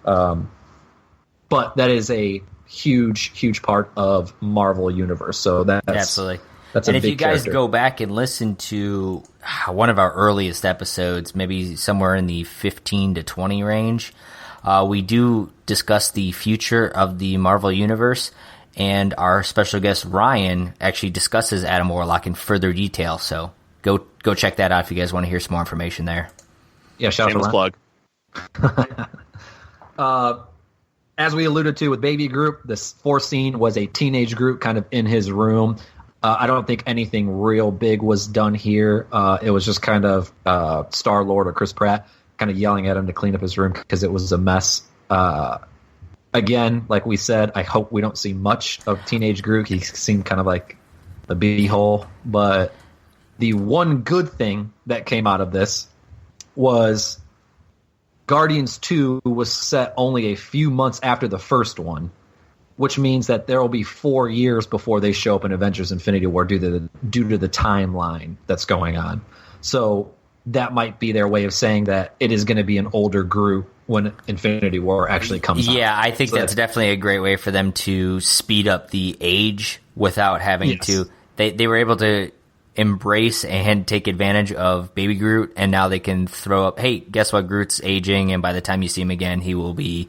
But that is a huge part of Marvel Universe. So that's absolutely. That's and a if big you guys character. go back and listen to one of our earliest episodes, maybe somewhere in the 15 to 20 range, we do discuss the future of the Marvel Universe, and our special guest Ryan actually discusses Adam Warlock in further detail. So go check that out if you guys want to hear some more information there. Yeah, shout out to plug. As we alluded to with Baby Groot, this fourth scene was a teenage Groot kind of in his room. I don't think anything real big was done here. It was just kind of Star-Lord or Chris Pratt kind of yelling at him to clean up his room because it was a mess. Again, like we said, I hope we don't see much of teenage Groot. He seemed kind of like a beehole. But the one good thing that came out of this was Guardians 2 was set only a few months after the first one, which means that there will be 4 years before they show up in Avengers Infinity War due to the timeline that's going on. So that might be their way of saying that it is going to be an older Groot when Infinity War actually comes out. Yeah, I think that's definitely a great way for them to speed up the age without having to... They were able to embrace and take advantage of Baby Groot, and now they can throw up, hey, guess what? Groot's aging, and by the time you see him again, he will be...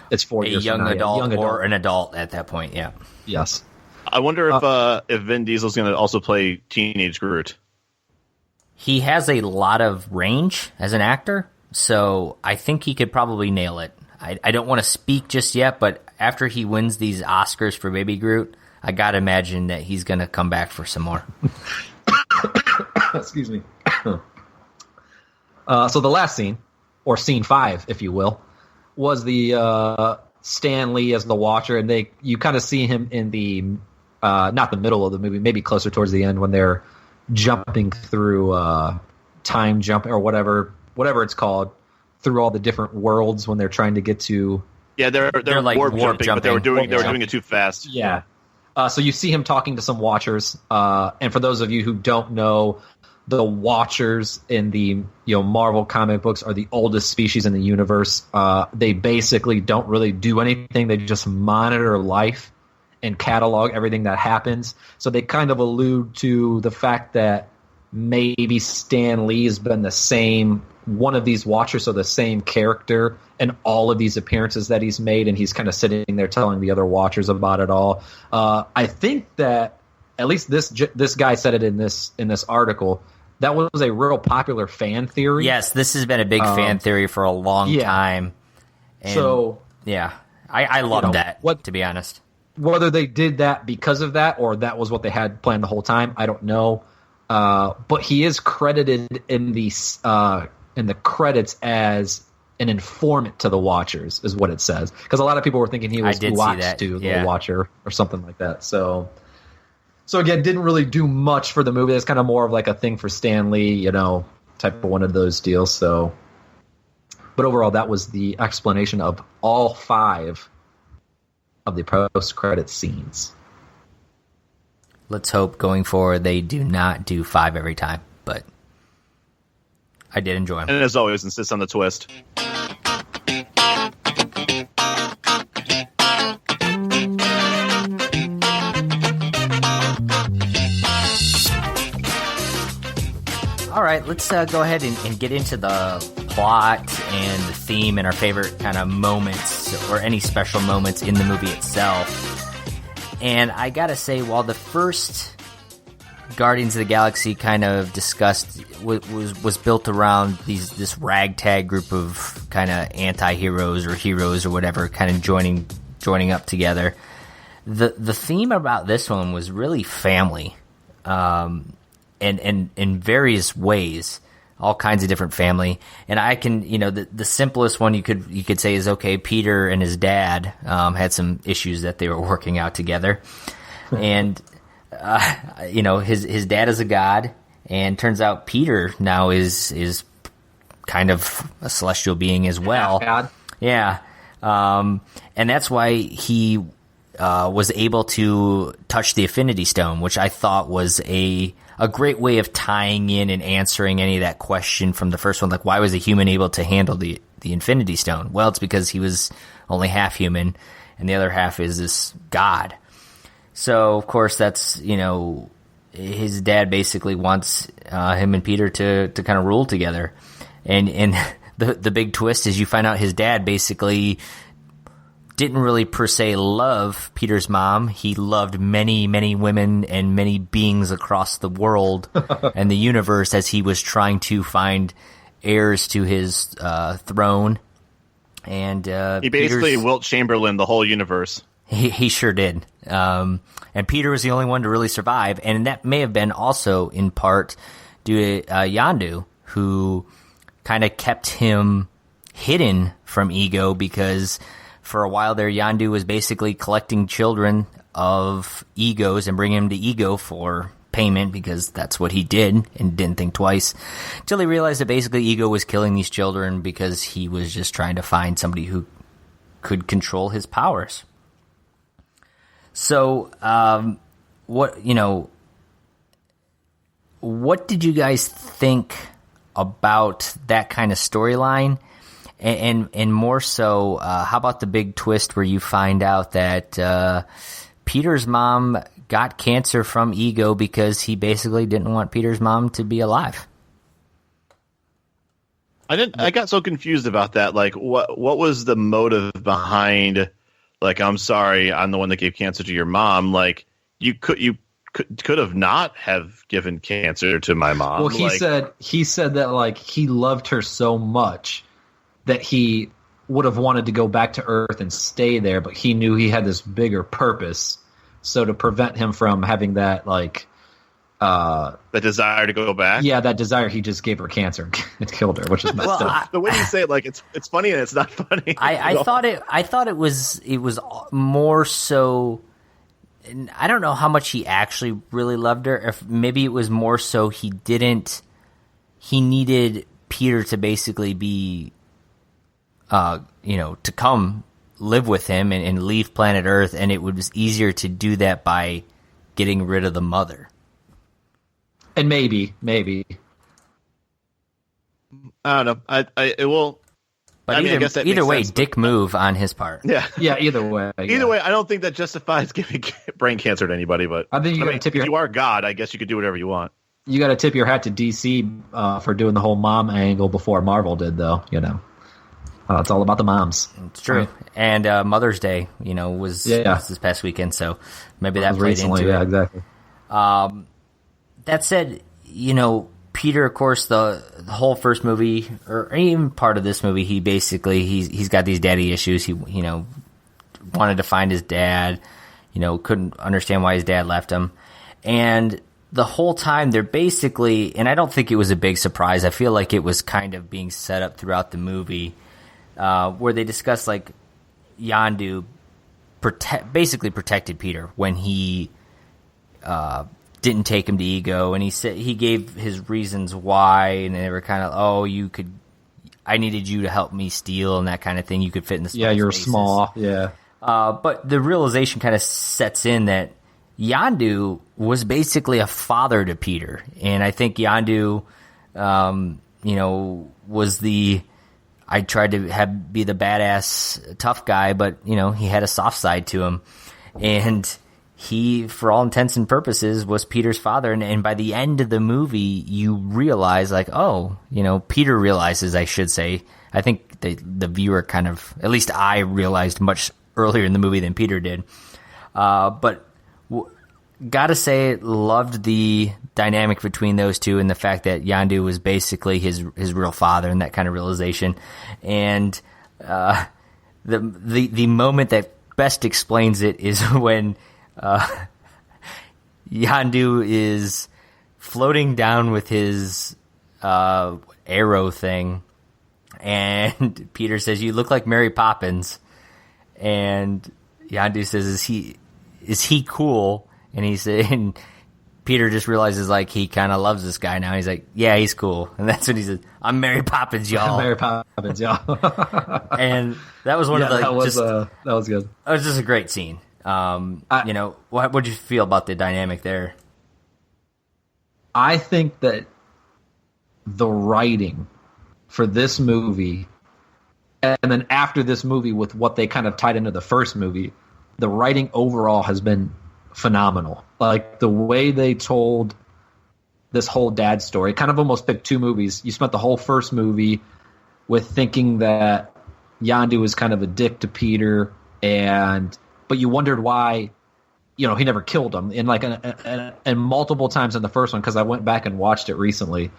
It's 4 years young from now, adult or an adult at that point, yeah. Yes. I wonder if Vin Diesel's going to also play teenage Groot. He has a lot of range as an actor, so I think he could probably nail it. I don't want to speak just yet, but after he wins these Oscars for Baby Groot, I got to imagine that he's going to come back for some more. Excuse me. So the last scene, or scene 5, if you will, was the Stan Lee as the Watcher, and you kind of see him in the not the middle of the movie, maybe closer towards the end when they're jumping through time jump or whatever it's called, through all the different worlds when they're trying to get to. Yeah, they're like warp jumping, but they were doing it too fast. Yeah. So you see him talking to some Watchers, and for those of you who don't know, the Watchers in the Marvel comic books are the oldest species in the universe. They basically don't really do anything; they just monitor life and catalog everything that happens. So they kind of allude to the fact that maybe Stan Lee has been the same one of these Watchers, so the same character in all of these appearances that he's made, and he's kind of sitting there telling the other Watchers about it all. I think that at least this guy said it in this article. that was a real popular fan theory. Yes, this has been a big fan theory for a long time. And so yeah, I love that. To be honest, whether they did that because of that or that was what they had planned the whole time, I don't know. But he is credited in the credits as an informant to the Watchers, is what it says. Because a lot of people were thinking he was Uatu, the Watcher, or something like that. So again, didn't really do much for the movie. It's kind of more of like a thing for Stan Lee, type of one of those deals. So, but overall, that was the explanation of all 5 of the post-credit scenes. Let's hope going forward they do not do 5 every time, but I did enjoy them. And as always, insist on the twist. All right, let's go ahead and get into the plot and the theme and our favorite kind of moments or any special moments in the movie itself. And I gotta say, while the first Guardians of the Galaxy kind of discussed was built around this ragtag group of kind of anti-heroes or heroes or whatever, kind of joining up together, the theme about this one was really family. And in various ways, all kinds of different family. And I can, the simplest one you could say is, okay, Peter and his dad had some issues that they were working out together. And, his dad is a god, and turns out Peter now is kind of a celestial being as well. God. Yeah. And that's why he was able to touch the Infinity Stone, which I thought was a great way of tying in and answering any of that question from the first one. Like, why was a human able to handle the Infinity Stone? Well, it's because he was only half human, and the other half is this god. So, of course, that's, his dad basically wants him and Peter to kind of rule together. And the big twist is you find out his dad basically didn't really per se love Peter's mom. He loved many, many women and many beings across the world and the universe as he was trying to find heirs to his throne. And he basically Wilt Chamberlain the whole universe. He sure did. And Peter was the only one to really survive, and that may have been also in part due to Yondu, who kind of kept him hidden from Ego, because for a while there, Yondu was basically collecting children of Egos and bringing them to Ego for payment, because that's what he did and didn't think twice, till he realized that basically Ego was killing these children because he was just trying to find somebody who could control his powers. So, what did you guys think about that kind of storyline? And more so, how about the big twist where you find out that Peter's mom got cancer from Ego because he basically didn't want Peter's mom to be alive? I got so confused about that. Like, what was the motive behind? Like, I'm sorry, I'm the one that gave cancer to your mom. Like, you could have not have given cancer to my mom. Well, he said that like he loved her so much that he would have wanted to go back to Earth and stay there, but he knew he had this bigger purpose. So to prevent him from having that, like, the desire to go back. Yeah, that desire, he just gave her cancer and killed her, which is messed up. The way you say it, like it's funny and it's not funny. I thought it was more so. I don't know how much he actually really loved her. If maybe it was more so he needed Peter to basically be, to come live with him and leave planet Earth, and it was easier to do that by getting rid of the mother. And maybe. I don't know. It will. But I guess that either makes way, sense, dick move on his part. Yeah. Yeah, either way. Either way, I don't think that justifies giving brain cancer to anybody. But I think if you are God, I guess you could do whatever you want. You got to tip your hat to DC for doing the whole mom angle before Marvel did, though. It's all about the moms. It's true. Right. And Mother's Day, was this past weekend, so maybe that played recently, into it. Yeah, exactly. That said, Peter, of course, the whole first movie, or even part of this movie, he basically he's got these daddy issues. He wanted to find his dad, couldn't understand why his dad left him, and the whole time they're basically, and I don't think it was a big surprise. I feel like it was kind of being set up throughout the movie, where they discuss like Yondu basically protected Peter when he didn't take him to Ego, and he gave his reasons why, and they were kind of, I needed you to help me steal and that kind of thing. You could fit in the yeah, you're spaces. small, yeah. But the realization kind of sets in that Yondu was basically a father to Peter, and I think Yondu, was I tried to be the badass tough guy, but he had a soft side to him, and he, for all intents and purposes, was Peter's father. And by the end of the movie, you realize, like, Peter realizes, I should say. I think the viewer kind of, at least I realized much earlier in the movie than Peter did. But gotta say, loved the dynamic between those two, and the fact that Yondu was basically his real father, and that kind of realization. And the moment that best explains it is when Yondu is floating down with his arrow thing, and Peter says, "You look like Mary Poppins," and Yondu says, "Is he cool?" And and Peter just realizes, like, he kind of loves this guy now. He's like, "Yeah, he's cool," and that's when he says, "I'm Mary Poppins, y'all." Mary Poppins, y'all. And that was one of the that was good. It was just a great scene. What'd you feel about the dynamic there? I think that the writing for this movie, and then after this movie with what they kind of tied into the first movie, the writing overall has been phenomenal. Like, the way they told this whole dad story, kind of almost picked two movies. You spent the whole first movie with thinking that Yondu was kind of a dick to Peter, but you wondered why, he never killed him. And multiple times in the first one, because I went back and watched it recently,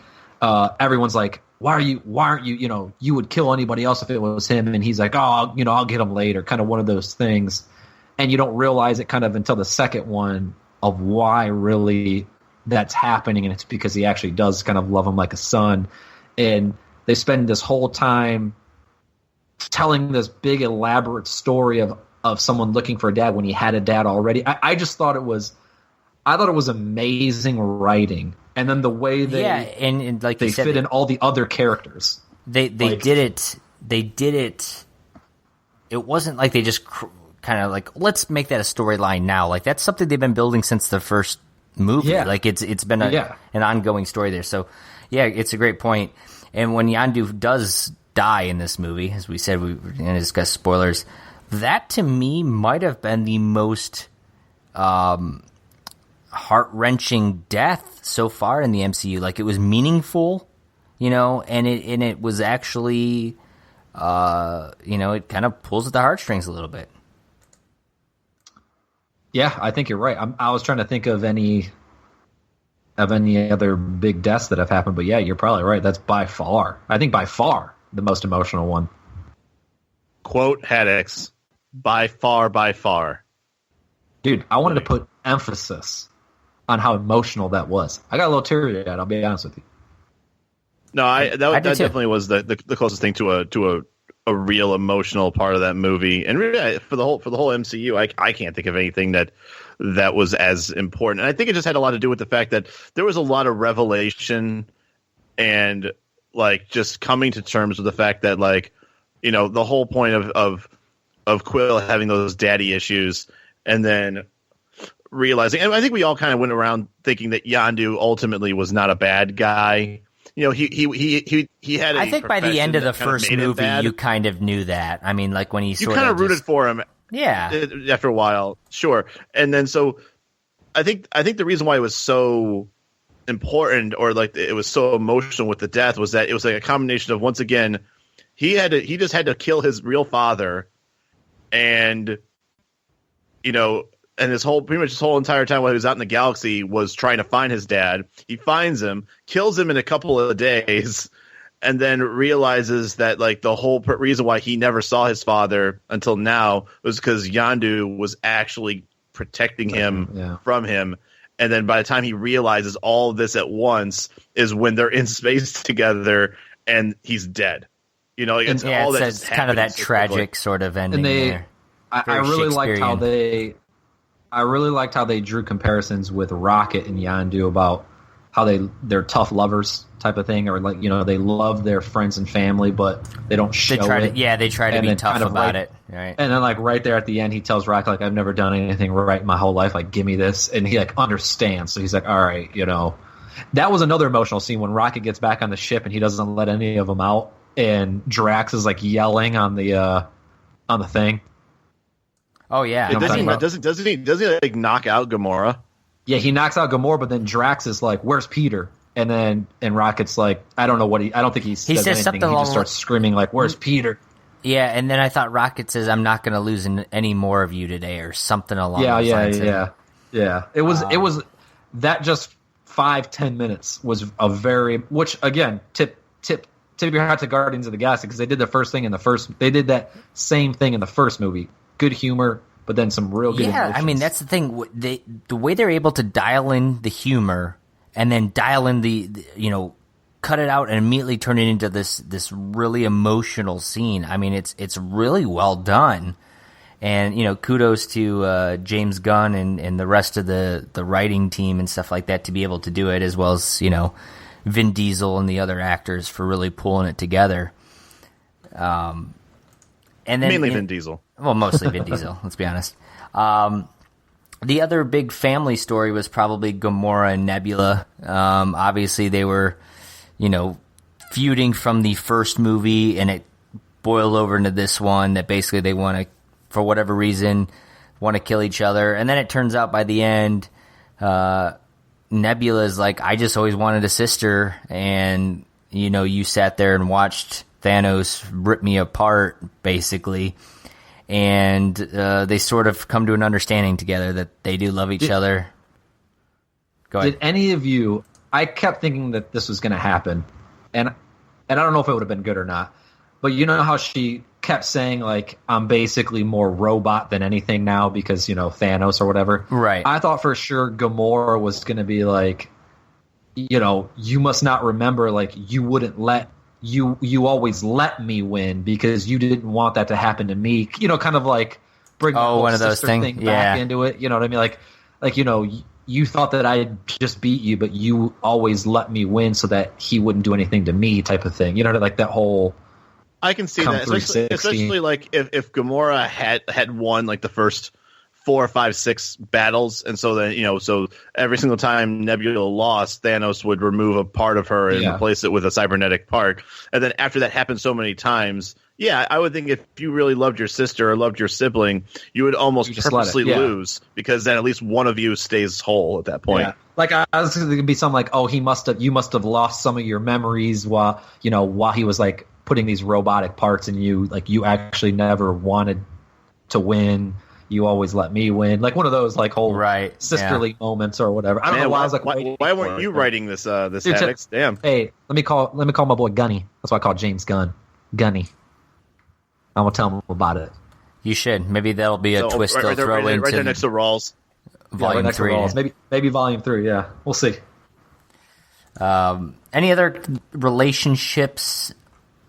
everyone's like, why aren't you, you would kill anybody else if it was him. And he's like, I'll get him later, kind of one of those things. And you don't realize it kind of until the second one of why really that's happening. And it's because he actually does kind of love him like a son. And they spend this whole time telling this big elaborate story of someone looking for a dad when he had a dad already. I just thought it was amazing writing. And then the way and like they said, fit in all the other characters. They did it. It wasn't like they just kind of like, let's make that a storyline now. Like, that's something they've been building since the first movie. Yeah. Like, it's been an ongoing story there. So yeah, it's a great point. And when Yondu does die in this movie, as we said, we're going to discuss spoilers, that to me might have been the most heart-wrenching death so far in the MCU. Like, it was meaningful, and it was actually, it kind of pulls at the heartstrings a little bit. Yeah, I think you're right. I was trying to think of any other big deaths that have happened, but yeah, you're probably right. That's by far the most emotional one. Quote Haddix, by far. Dude, I wanted to put emphasis on how emotional that was. I got a little teary-eyed, I'll be honest with you. No, that definitely was the closest thing to a real emotional part of that movie. And really, for the whole MCU, I can't think of anything that was as important. And I think it just had a lot to do with the fact that there was a lot of revelation and, like, just coming to terms with the fact that, like, the whole point of Quill having those daddy issues, and then realizing, and I think we all kind of went around thinking that Yondu ultimately was not a bad guy. He had. I think by the end of the first movie, you kind of knew that. I mean, like, when he sort of you kind of rooted for him. Yeah. After a while, sure, and then so I think the reason why it was so important, or like it was so emotional with the death, was that it was like a combination of, once again, he just had to kill his real father, and and pretty much his whole entire time while he was out in the galaxy was trying to find his dad. He finds him, kills him in a couple of days, and then realizes that like the whole reason why he never saw his father until now was because Yondu was actually protecting him from him. And then by the time he realizes all of this at once is when they're in space together and he's dead. You know, it's all that. It's kind of that tragic sort of ending there. I really liked how they drew comparisons with Rocket and Yondu about how they're tough lovers type of thing, or like, you know, they love their friends and family, but they don't show it. Yeah, they try to be tough about it. Right. And then like right there at the end, he tells Rocket like, I've never done anything right in my whole life. Like, give me this, and he like understands. So he's like, all right, you know. That was another emotional scene when Rocket gets back on the ship and he doesn't let any of them out, and Drax is like yelling on the thing. Oh yeah. Doesn't he like knock out Gamora? Yeah, he knocks out Gamora, but then Drax is like, "Where's Peter?" And Rocket's like, "I don't know I don't think he says anything. Something. He just starts screaming like, "Where's Peter?" Yeah, and then I thought Rocket says, "I'm not going to lose any more of you today," or something along those lines. Yeah. It was that just 5-10 minutes was a very, which again, tip your hat to Guardians of the Galaxy, because they did they did that same thing in the first movie. Good humor, but then some real good emotions. I mean, that's the thing. The way they're able to dial in the humor and then dial in the cut it out and immediately turn it into this really emotional scene. I mean, it's really well done. And, you know, kudos to James Gunn and the rest of the writing team and stuff like that to be able to do it, as well as, you know, Vin Diesel and the other actors for really pulling it together. And then mainly Vin Diesel. Well, mostly Vin Diesel, let's be honest. The other big family story was probably Gamora and Nebula. Obviously, they were, you know, feuding from the first movie, and it boiled over into this one that basically they want to, for whatever reason, want to kill each other. And then it turns out by the end, Nebula's like, I just always wanted a sister, and, you know, you sat there and watched Thanos rip me apart, basically. And they sort of come to an understanding together that they do love each other. Go ahead. Did any of you... I kept thinking that this was going to happen, and I don't know if it would have been good or not, but you know how she kept saying, like, I'm basically more robot than anything now because, you know, Thanos or whatever. Right. I thought for sure Gamora was going to be like, you know, you must not remember, like, you wouldn't let... You always let me win because you didn't want that to happen to me. You know, kind of like bring the whole one of those sister things. thing back into it. You know what I mean? Like you know, you thought that I just beat you, but you always let me win so that he wouldn't do anything to me, type of thing. You know, like that whole. I can see that, especially like if Gamora had won like the first 4, 5, 6 battles, and so then, you know, so every single time Nebula lost, Thanos would remove a part of her and replace it with a cybernetic part. And then after that happened so many times, yeah, I would think if you really loved your sister or loved your sibling, you would almost purposely lose, because then at least one of you stays whole at that point. Yeah. Like I was going to be something like, oh, you must have lost some of your memories while he was like putting these robotic parts in you. Like you actually never wanted to win. You always let me win, like one of those like whole sisterly moments or whatever. I don't know why I was like, why weren't you writing this? Haddix? Damn. Hey, let me call my boy Gunny. That's why I call James Gunn, Gunny. I'm gonna tell him about it. You should. Maybe that'll be a twist they'll throw into right there next to Rawls. Volume 3. Maybe Volume 3. Yeah, we'll see. Any other relationships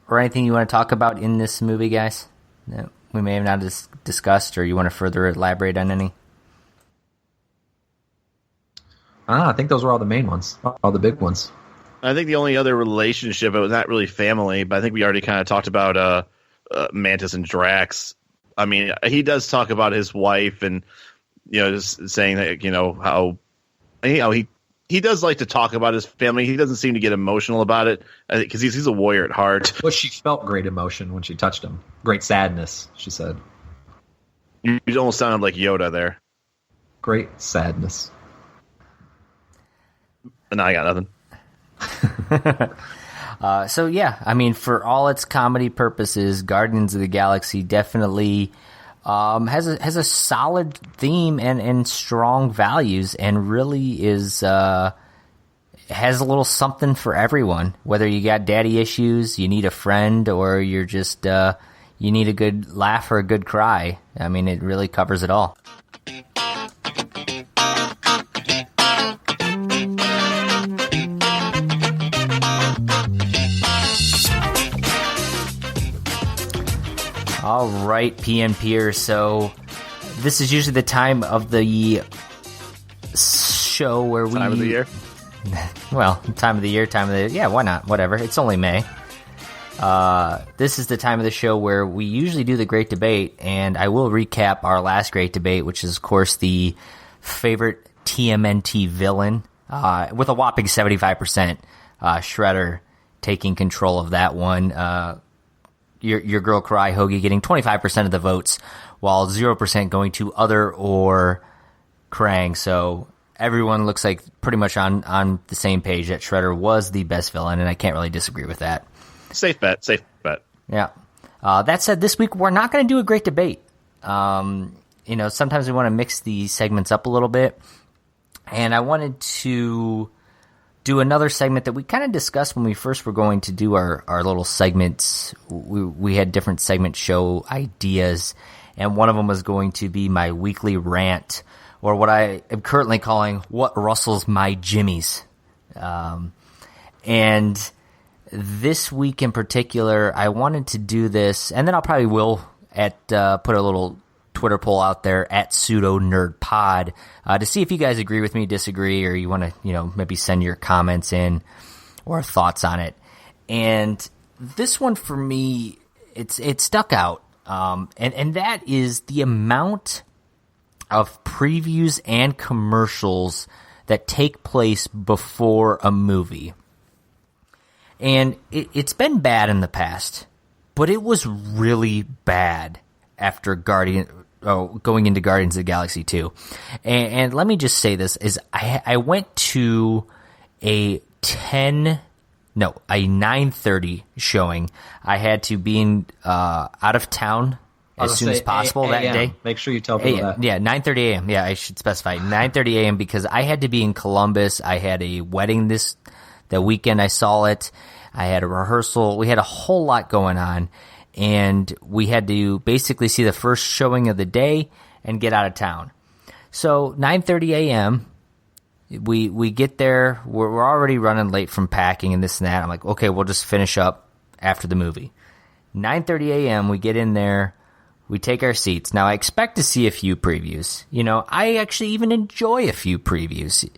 or anything you want to talk about in this movie, guys? No. We may have not discussed, or you want to further elaborate on any? I think those were all the main ones, all the big ones. I think the only other relationship, it was not really family, but I think we already kind of talked about Mantis and Drax. I mean, he does talk about his wife, and you know, just saying that, you know, how he does like to talk about his family. He doesn't seem to get emotional about it because he's a warrior at heart. But she felt great emotion when she touched him. Great sadness, she said. You almost sounded like Yoda there. Great sadness. And I got nothing. So yeah, I mean, for all its comedy purposes, Guardians of the Galaxy definitely has a solid theme and strong values, and really is has a little something for everyone. Whether you got daddy issues, you need a friend, or you're just you need a good laugh or a good cry. I mean, it really covers it all. All right, PNPers. So this is usually the time of the show where we... Time of the year? Well, time of the year. Yeah, why not? Whatever. It's only May. This is the time of the show where we usually do the Great Debate, and I will recap our last Great Debate, which is, of course, the favorite TMNT villain, with a whopping 75%. Shredder taking control of that one. Your girl Karai Hoagie getting 25% of the votes, while 0% going to Other or Krang. So everyone looks like pretty much on the same page that Shredder was the best villain, and I can't really disagree with that. Safe bet. Yeah. That said, this week we're not going to do a Great Debate. Sometimes we want to mix the segments up a little bit, and I wanted to do another segment that we kind of discussed when we first were going to do our little segments. We had different segment show ideas, and one of them was going to be my weekly rant, or what I am currently calling What Rustles My Jimmies. And this week in particular, I wanted to do this, and then I'll probably will put a little Twitter poll out there at Pseudo Nerd Pod to see if you guys agree with me, disagree, or you want to, maybe send your comments in or thoughts on it. And this one for me, it stuck out, and that is the amount of previews and commercials that take place before a movie. And it's been bad in the past, but it was really bad after going into Guardians of the Galaxy 2. And let me just say this, is I went to a 9:30 showing. I had to be out of town as soon as possible that day. Make sure you tell people that. Yeah, 9:30 a.m. Yeah, I should specify 9:30 a.m. because I had to be in Columbus. I had a wedding the weekend I saw it. I had a rehearsal. We had a whole lot going on, and we had to basically see the first showing of the day and get out of town. So 9:30 a.m., we get there. We're already running late from packing and this and that. I'm like, okay, we'll just finish up after the movie. 9:30 a.m., we get in there. We take our seats. Now, I expect to see a few previews. I actually even enjoy a few previews.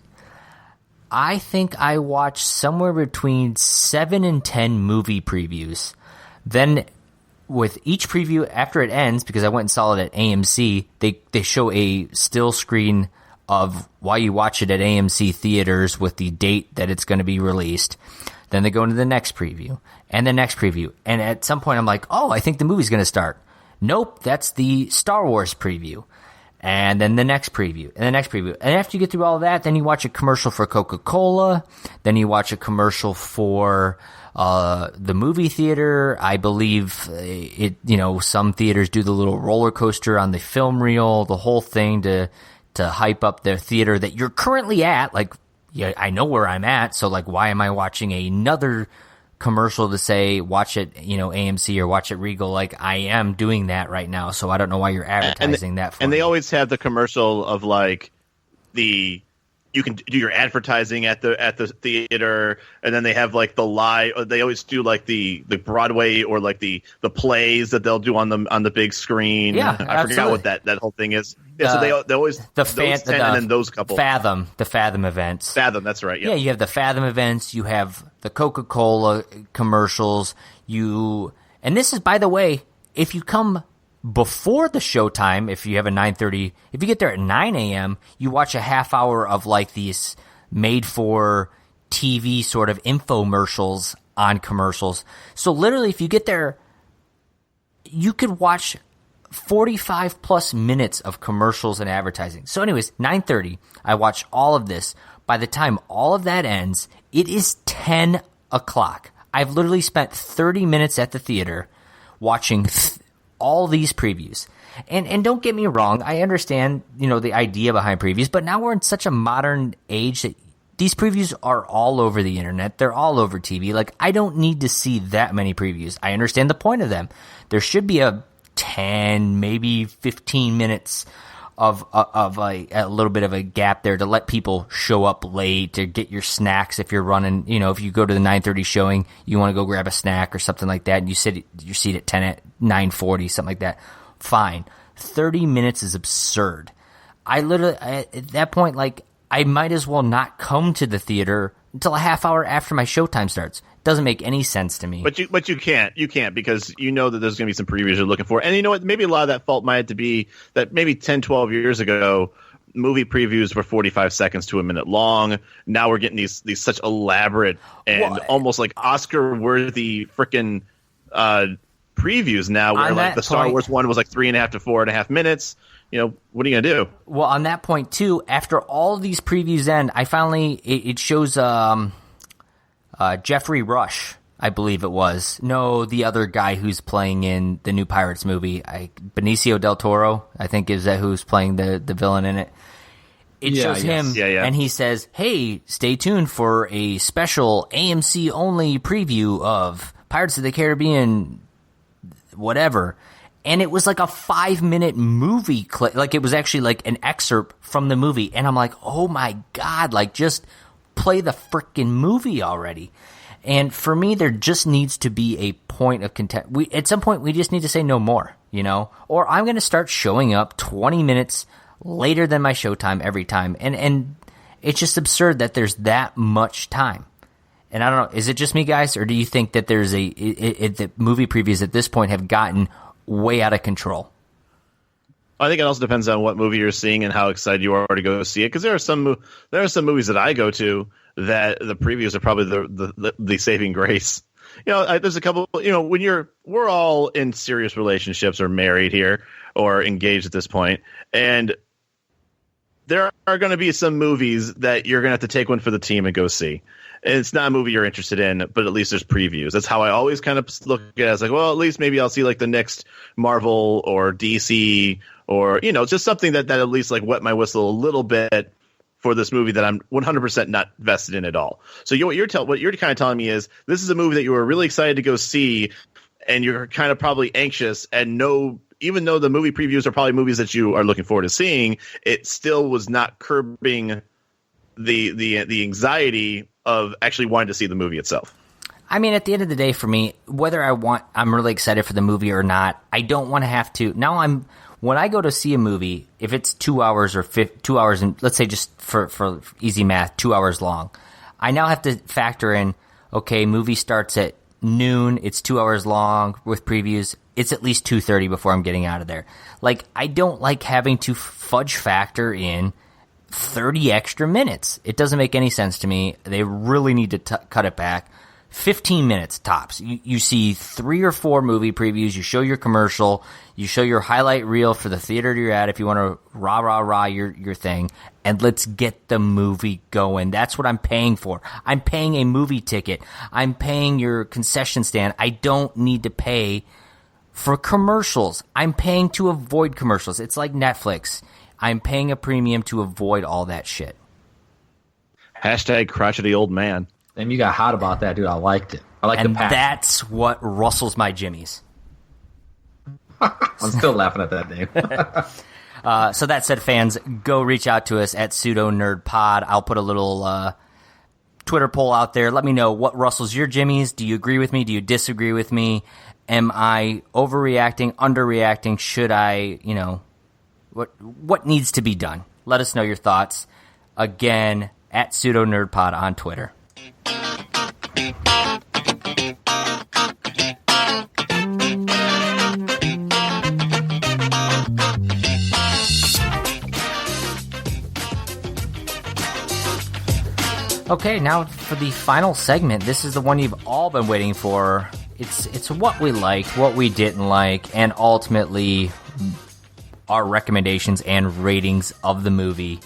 I think I watched somewhere between 7 and 10 movie previews. Then with each preview, after it ends, because I went and saw it at AMC, they show a still screen of while you watch it at AMC theaters with the date that it's going to be released. Then they go into the next preview and the next preview. And at some point I'm like, oh, I think the movie's going to start. Nope, that's the Star Wars preview. And then the next preview, and the next preview. And after you get through all that, then you watch a commercial for Coca-Cola. Then you watch a commercial for the movie theater. I believe some theaters do the little roller coaster on the film reel, the whole thing to hype up their theater that you're currently at. Like, yeah, I know where I'm at, so like, why am I watching another commercial to say watch it, AMC or watch it Regal? Like, I am doing that right now, so I don't know why you're advertising that for me. And they always have the commercial of like you can do your advertising at the theater, and then they have like the live. They always do like the Broadway or like the plays that they'll do on the big screen. Yeah, I forgot what that whole thing is. Yeah, so they always and then those couple the Fathom events. Fathom, that's right. Yeah, you have the Fathom events. You have the Coca-Cola commercials. And this is, by the way, if you come before the showtime, if you have a 9:30, if you get there at 9 a.m., you watch a half hour of like these made-for TV sort of infomercials on commercials. So literally, if you get there, you could watch 45 plus minutes of commercials and advertising. So anyways, 9:30, I watch all of this. By the time all of that ends, it is 10 o'clock. I've literally spent 30 minutes at the theater watching all these previews. And don't get me wrong, I understand, the idea behind previews, but now we're in such a modern age that these previews are all over the internet. They're all over TV. Like, I don't need to see that many previews. I understand the point of them. There should be a 10, maybe 15 minutes of a little bit of a gap there to let people show up late, to get your snacks if you're running. If you go to the 9:30 showing, you want to go grab a snack or something like that, and you sit your seat at 10 at 9:40, something like that. Fine. 30 minutes is absurd. I literally, at that point, like, I might as well not come to the theater until a half hour after my showtime starts. Doesn't make any sense to me. But you can't because you know that there's going to be some previews you're looking for. And you know what? Maybe a lot of that fault might have to be that maybe 10, 12 years ago, movie previews were 45 seconds to a minute long. Now we're getting these such elaborate and almost like Oscar-worthy freaking previews now, where like the Star Wars one was like 3.5 to 4.5 minutes. What are you going to do? Well, on that point, too, after all these previews end, I finally, it shows Jeffrey Rush, I believe it was. No, the other guy who's playing in the new Pirates movie, Benicio del Toro, I think is that who's playing the villain in it. It shows him, and he says, hey, stay tuned for a special AMC-only preview of Pirates of the Caribbean, whatever. And it was like a 5-minute movie clip. Like, it was actually like an excerpt from the movie. And I'm like, oh my God, like, just play the freaking movie already. And for me, there just needs to be a point of content. At some point, we just need to say no more, Or I'm going to start showing up 20 minutes later than my showtime every time. And it's just absurd that there's that much time. And I don't know, is it just me, guys? Or do you think that there's the movie previews at this point have gotten way out of control? I think it also depends on what movie you're seeing and how excited you are to go see it. Because there are some movies that I go to that the previews are probably the saving grace. There's a couple. When we're all in serious relationships or married here or engaged at this point, and there are going to be some movies that you're going to have to take one for the team and go see. And it's not a movie you're interested in, but at least there's previews. That's how I always kind of look at it. It's like, well, at least maybe I'll see like the next Marvel or DC or, just something that at least like wet my whistle a little bit for this movie that I'm 100% not vested in at all. So what you're kind of telling me is this is a movie that you were really excited to go see, and you're kind of probably anxious and even though the movie previews are probably movies that you are looking forward to seeing, it still was not curbing the anxiety of actually wanting to see the movie itself. I mean, at the end of the day, for me, whether I'm really excited for the movie or not, I don't want to have to. Now when I go to see a movie, if it's 2 hours or 2 hours, and let's say just for easy math, 2 hours long, I now have to factor in, okay, movie starts at noon, it's 2 hours long with previews, it's at least 2:30 before I'm getting out of there. Like, I don't like having to fudge factor in 30 extra minutes. It doesn't make any sense to me. They really need to cut it back. 15 minutes tops. You see 3 or 4 movie previews. You show your commercial. You show your highlight reel for the theater you're at if you want to rah your thing. And let's get the movie going. That's what I'm paying for. I'm paying a movie ticket. I'm paying your concession stand. I don't need to pay for commercials. I'm paying to avoid commercials. It's like Netflix. I'm paying a premium to avoid all that shit. Hashtag crotchety old man. And you got hot about that, dude. I liked it. I like the passion. That's what rustles my jimmies. I'm still laughing at that name. So that said, fans, go reach out to us at Pseudo Nerd Pod. I'll put a little Twitter poll out there. Let me know what rustles your jimmies. Do you agree with me? Do you disagree with me? Am I overreacting, underreacting? Should I, what needs to be done? Let us know your thoughts. Again, at Pseudo Nerd Pod on Twitter. Okay, now for the final segment. This is the one you've all been waiting for. It's what we liked, what we didn't like, and ultimately our recommendations and ratings of the movie.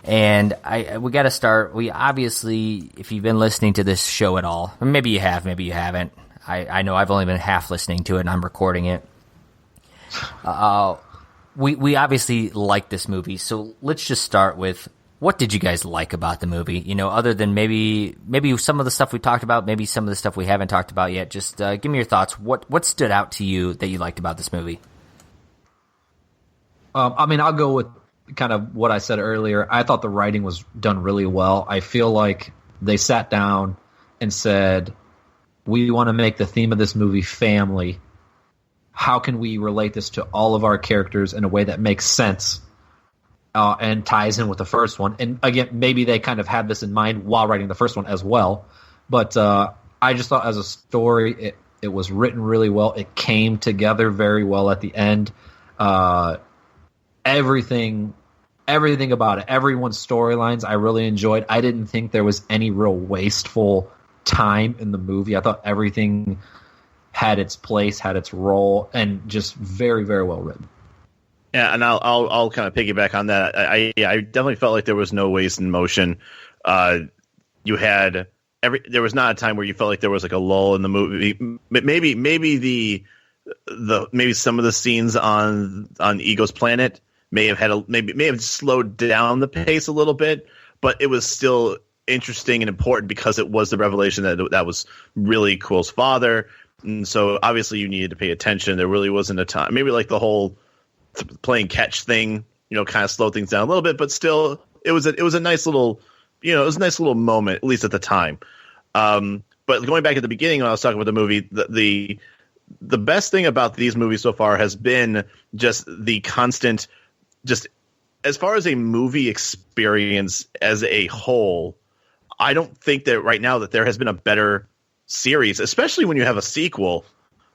And we got to start. We obviously, if you've been listening to this show at all, maybe you have, maybe you haven't. I know I've only been half listening to it, and I'm recording it. We obviously like this movie, so let's just start with, what did you guys like about the movie? You know, other than maybe some of the stuff we talked about, maybe some of the stuff we haven't talked about yet. Just give me your thoughts. What stood out to you that you liked about this movie? I mean, I'll go with kind of what I said earlier. I thought the writing was done really well. I feel like they sat down and said, we want to make the theme of this movie family. How can we relate this to all of our characters in a way that makes sense and ties in with the first one? And again, maybe they kind of had this in mind while writing the first one as well. But I just thought as a story, it was written really well. It came together very well at the end. Everything about it, everyone's storylines, I really enjoyed. I didn't think there was any real wasteful time in the movie. I thought everything had its place, had its role, and just very, very well written. Yeah, and I'll kind of piggyback on that. I definitely felt like there was no waste in motion. There was not a time where you felt like there was like a lull in the movie. Maybe some of the scenes on Ego's planet may have slowed down the pace a little bit, but it was still interesting and important because it was the revelation that was really Quill's father. And so obviously you needed to pay attention. There really wasn't a time. Maybe like the whole playing catch thing, kind of slowed things down a little bit, but still it was a nice little, it was a nice little moment, at least at the time. But going back at the beginning when I was talking about the movie, the best thing about these movies so far has been just the constant, just as far as a movie experience as a whole, I don't think that right now that there has been a better series, especially when you have a sequel.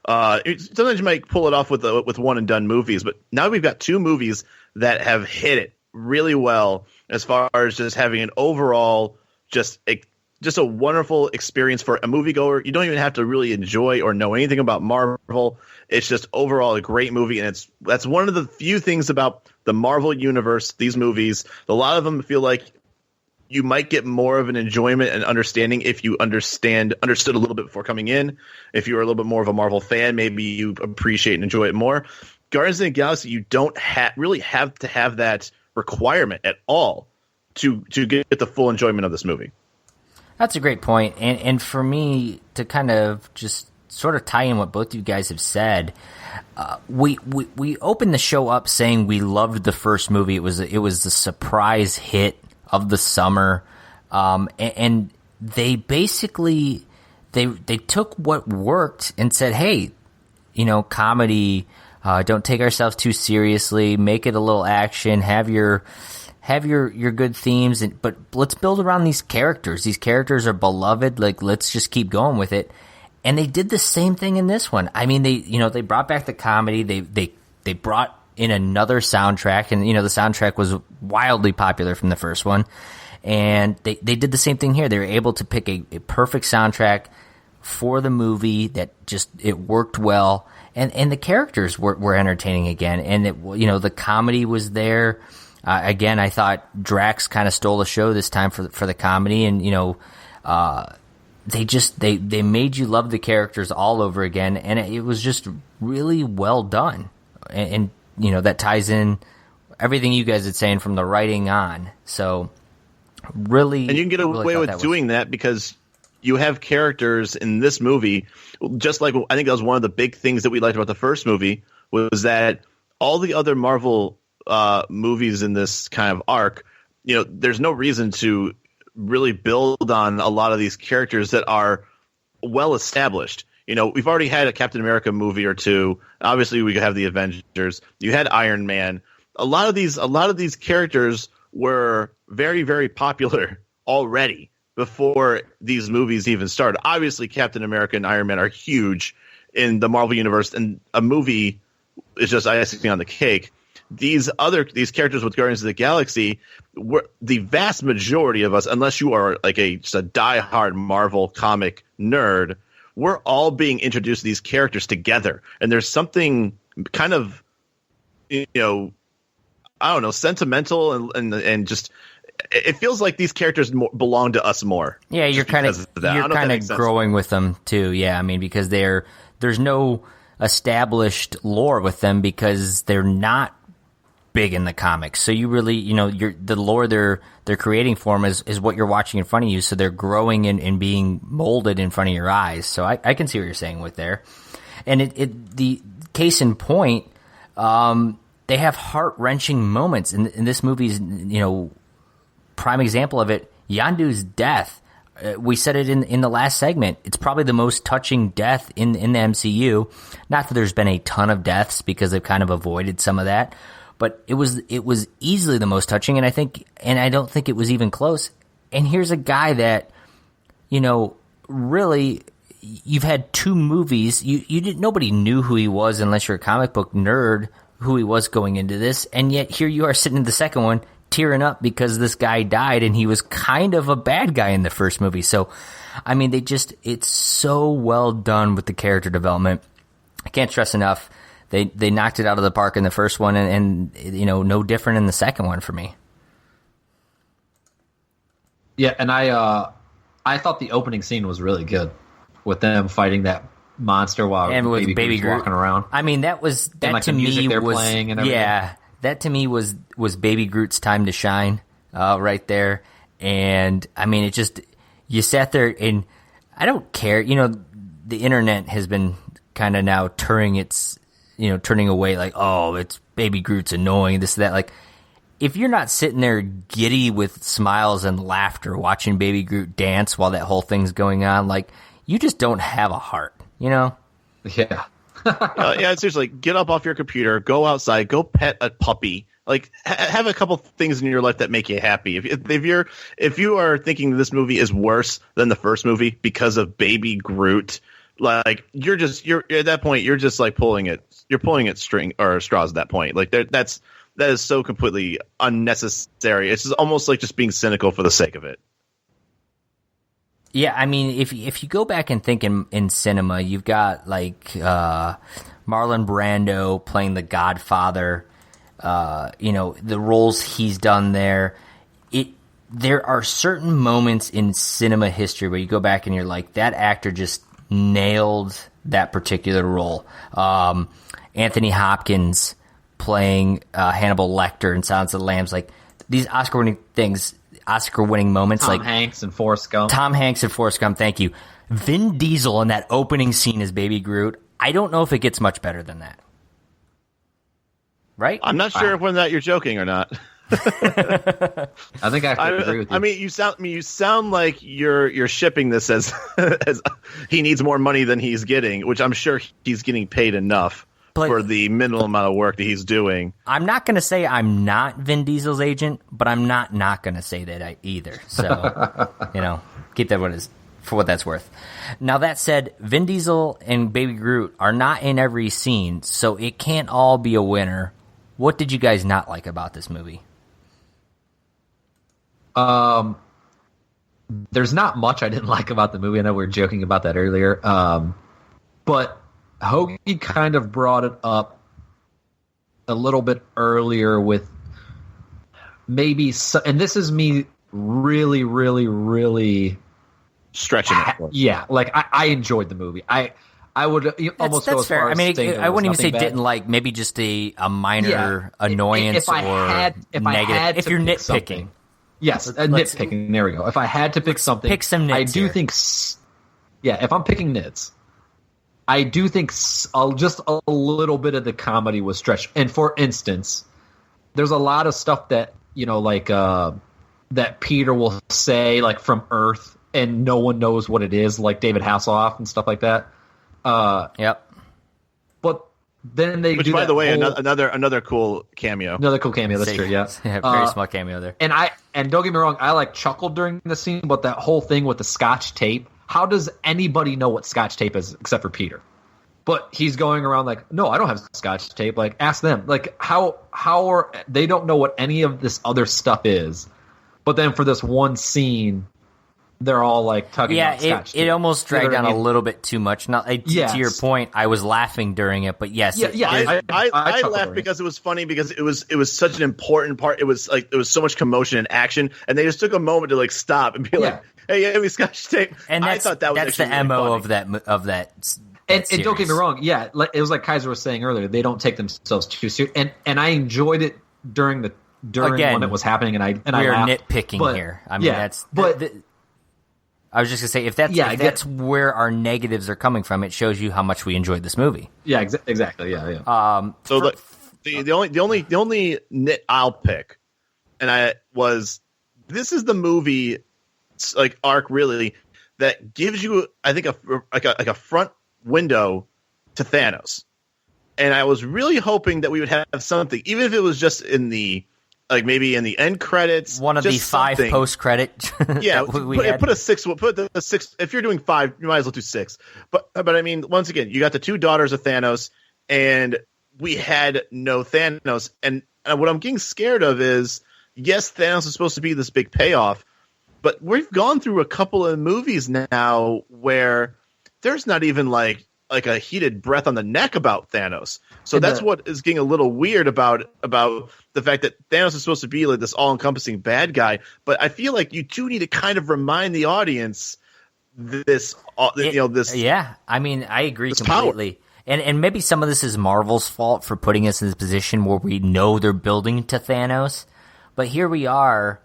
Sometimes you might pull it off with one and done movies, but now we've got two movies that have hit it really well as far as just having an overall just a wonderful experience for a moviegoer. You don't even have to really enjoy or know anything about Marvel. It's just overall a great movie, and that's one of the few things about the Marvel universe. These movies, a lot of them feel like you might get more of an enjoyment and understanding if you understood a little bit before coming in. If you're a little bit more of a Marvel fan, maybe you appreciate and enjoy it more. Guardians of the Galaxy, you don't really have to have that requirement at all to get the full enjoyment of this movie. That's a great point. And for me, to kind of just sort of tie in what both of you guys have said, we opened the show up saying we loved the first movie. It was the surprise hit of the summer, and they basically they took what worked and said, hey, comedy, don't take ourselves too seriously, make it a little action, have your good themes, but let's build around these characters. These characters are beloved. Like, let's just keep going with it. And they did the same thing in this one. I mean, they brought back the comedy. They brought in another soundtrack, and the soundtrack was wildly popular from the first one. And they did the same thing here. They were able to pick a perfect soundtrack for the movie that just, it worked well. And the characters were entertaining again. And the comedy was there. Again, I thought Drax kind of stole the show this time for the comedy, and they made you love the characters all over again, and it was just really well done, and that ties in everything you guys are saying from the writing on. So really, and you can get away with doing that because you have characters in this movie, just like I think that was one of the big things that we liked about the first movie, was that all the other Marvel movies in this kind of arc, there's no reason to really build on a lot of these characters that are well established. We've already had a Captain America movie or two. Obviously, we could have the Avengers. You had Iron Man. A lot of these characters were very, very popular already before these movies even started. Obviously, Captain America and Iron Man are huge in the Marvel universe, and a movie is just icing on the cake. These characters with Guardians of the Galaxy, were the vast majority of us, unless you are like just a diehard Marvel comic nerd, we're all being introduced to these characters together. And there's something kind of, I don't know, sentimental and just, it feels like these characters belong to us more. Yeah, you're kind of growing with them too. Yeah, I mean, because there's no established lore with them because they're not big in the comics. So you really, the lore they're creating for them is what you're watching in front of you. So they're growing and being molded in front of your eyes. So I can see what you're saying with there. And the case in point, they have heart-wrenching moments. And this movie's, prime example of it, Yondu's death. We said it in the last segment. It's probably the most touching death in the MCU. Not that there's been a ton of deaths because they've kind of avoided some of that, but it was easily the most touching. And I don't think it was even close. And here's a guy that, really, you've had 2 movies. Nobody knew who he was unless you're a comic book nerd, who he was going into this. And yet here you are sitting in the second one, tearing up because this guy died and he was kind of a bad guy in the first movie. So, I mean, it's so well done with the character development. I can't stress enough. They knocked it out of the park in the first one and no different in the second one for me. Yeah, and I thought the opening scene was really good with them fighting that monster while Baby Groot walking around. I mean, that to me was playing and everything. Yeah. That to me was Baby Groot's time to shine, right there. And I mean, it just, you sat there and I don't care. The internet has been kind of now turning away like, oh, it's Baby Groot's annoying, this, that. Like, if you're not sitting there giddy with smiles and laughter watching Baby Groot dance while that whole thing's going on, like, you just don't have a heart, Yeah. Yeah, seriously, get up off your computer, go outside, go pet a puppy. Like, have a couple things in your life that make you happy. If you are thinking this movie is worse than the first movie because of Baby Groot, like you're at that point you're just like pulling at straws at that point. Like that is so completely unnecessary. It's just almost like just being cynical for the sake of it. Yeah, I mean, if you go back and think in cinema, you've got like Marlon Brando playing the Godfather, the roles he's done there. There are certain moments in cinema history where you go back and you're like, that actor just nailed that particular role. Anthony Hopkins playing Hannibal Lecter in Silence of the Lambs, like these Oscar-winning moments. Tom Hanks and Forrest Gump, thank you. Vin Diesel in that opening scene as Baby Groot, I don't know if it gets much better than that. Right? I'm not sure whether that you're joking or not. I think I agree with you. I mean, you sound like you're shipping this as he needs more money than he's getting, which I'm sure he's getting paid enough for the minimal amount of work that he's doing. I'm not going to say I'm not Vin Diesel's agent, but I'm not going to say that either. So, keep that for what that's worth. Now, that said, Vin Diesel and Baby Groot are not in every scene, so it can't all be a winner. What did you guys not like about this movie? There's not much I didn't like about the movie. I know we were joking about that earlier. But Hoagie kind of brought it up a little bit earlier with maybe, and this is me really, really, really stretching it. Yeah, like I enjoyed the movie. I would almost go as fair. far as saying I wouldn't even say bad. Didn't like, maybe just a minor annoyance or negative. If you're nitpicking. Something. Yes, nitpicking. There we go. If I had to pick something, pick some nits. I do think, if I'm picking nits, I do think just a little bit of the comedy was stretched. And for instance, there's a lot of stuff that that Peter will say like from Earth, and no one knows what it is, like David Hasselhoff and stuff like that. Yep. But then they Which, do by that the way, whole, another cool cameo. Another cool cameo. That's true. Yeah, very small cameo there. And don't get me wrong, I like chuckled during the scene, but that whole thing with the Scotch tape. How does anybody know what Scotch tape is except for Peter? But he's going around like, no, I don't have Scotch tape. Like, ask them. Like, how are they don't know what any of this other stuff is? But then for this one scene, they're all like tugging on Scotch tape. It almost dragged down a little bit too much. Not to your point, I was laughing during it, but yes, I laughed because it was funny because it was such an important part. It was like there was so much commotion and action, and they just took a moment to like stop and be like, "Hey, yeah, we Scotch tape." And I thought that was that's the really MO funny. of that And don't get me wrong, yeah, it was like Kaiser was saying earlier. They don't take themselves too serious, and I enjoyed it during when it was happening, and I we're laughed, nitpicking here. I mean, yeah, that's but I was just gonna say if that's where our negatives are coming from, it shows you how much we enjoyed this movie. Yeah, exactly. Yeah. So the only nit I'll pick, and this is the movie like arc really that gives you I think a front window to Thanos, and I was really hoping that we would have something, even if it was just in the maybe in the end credits, one of the 5 post credit. Yeah, put a 6. Put the 6. If you're doing 5, you might as well do 6. But I mean, once again, you got the 2 daughters of Thanos, and we had no Thanos. And what I'm getting scared of is, yes, Thanos is supposed to be this big payoff, but we've gone through a couple of movies now where there's not even like a heated breath on the neck about Thanos. So that's what is getting a little weird about the fact that Thanos is supposed to be like this all-encompassing bad guy. But I feel like you do need to kind of remind the audience this. Yeah, I mean, I agree completely. And maybe some of this is Marvel's fault for putting us in this position where we know they're building to Thanos. But here we are.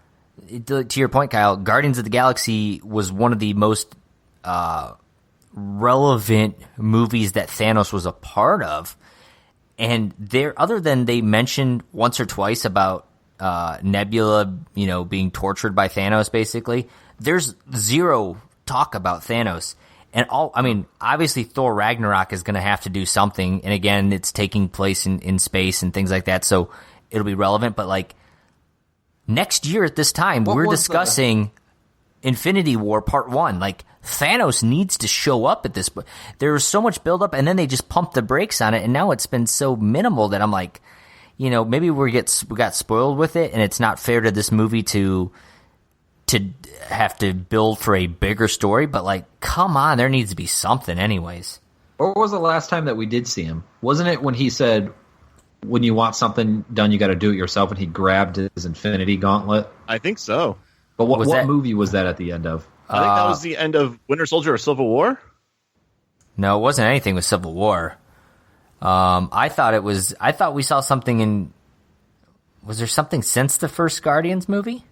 To your point, Kyle, Guardians of the Galaxy was one of the most relevant movies that Thanos was a part of, and other than they mentioned once or twice about Nebula, being tortured by Thanos, basically, there's zero talk about Thanos. And obviously Thor Ragnarok is going to have to do something, and again, it's taking place in space and things like that, so it'll be relevant. But like next year at this time, we're discussing Infinity War Part 1. Like, Thanos needs to show up at this. There was so much buildup, and then they just pumped the brakes on it, and now it's been so minimal that I'm like, maybe we got spoiled with it, and it's not fair to this movie to have to build for a bigger story. But like, come on, there needs to be something, anyways. Or was the last time that we did see him? Wasn't it when he said, "When you want something done, you got to do it yourself," and he grabbed his Infinity Gauntlet? I think so. But what movie was that at the end of? I think that was the end of Winter Soldier or Civil War. No, it wasn't anything with Civil War. I thought we saw something in. Was there something since the first Guardians movie?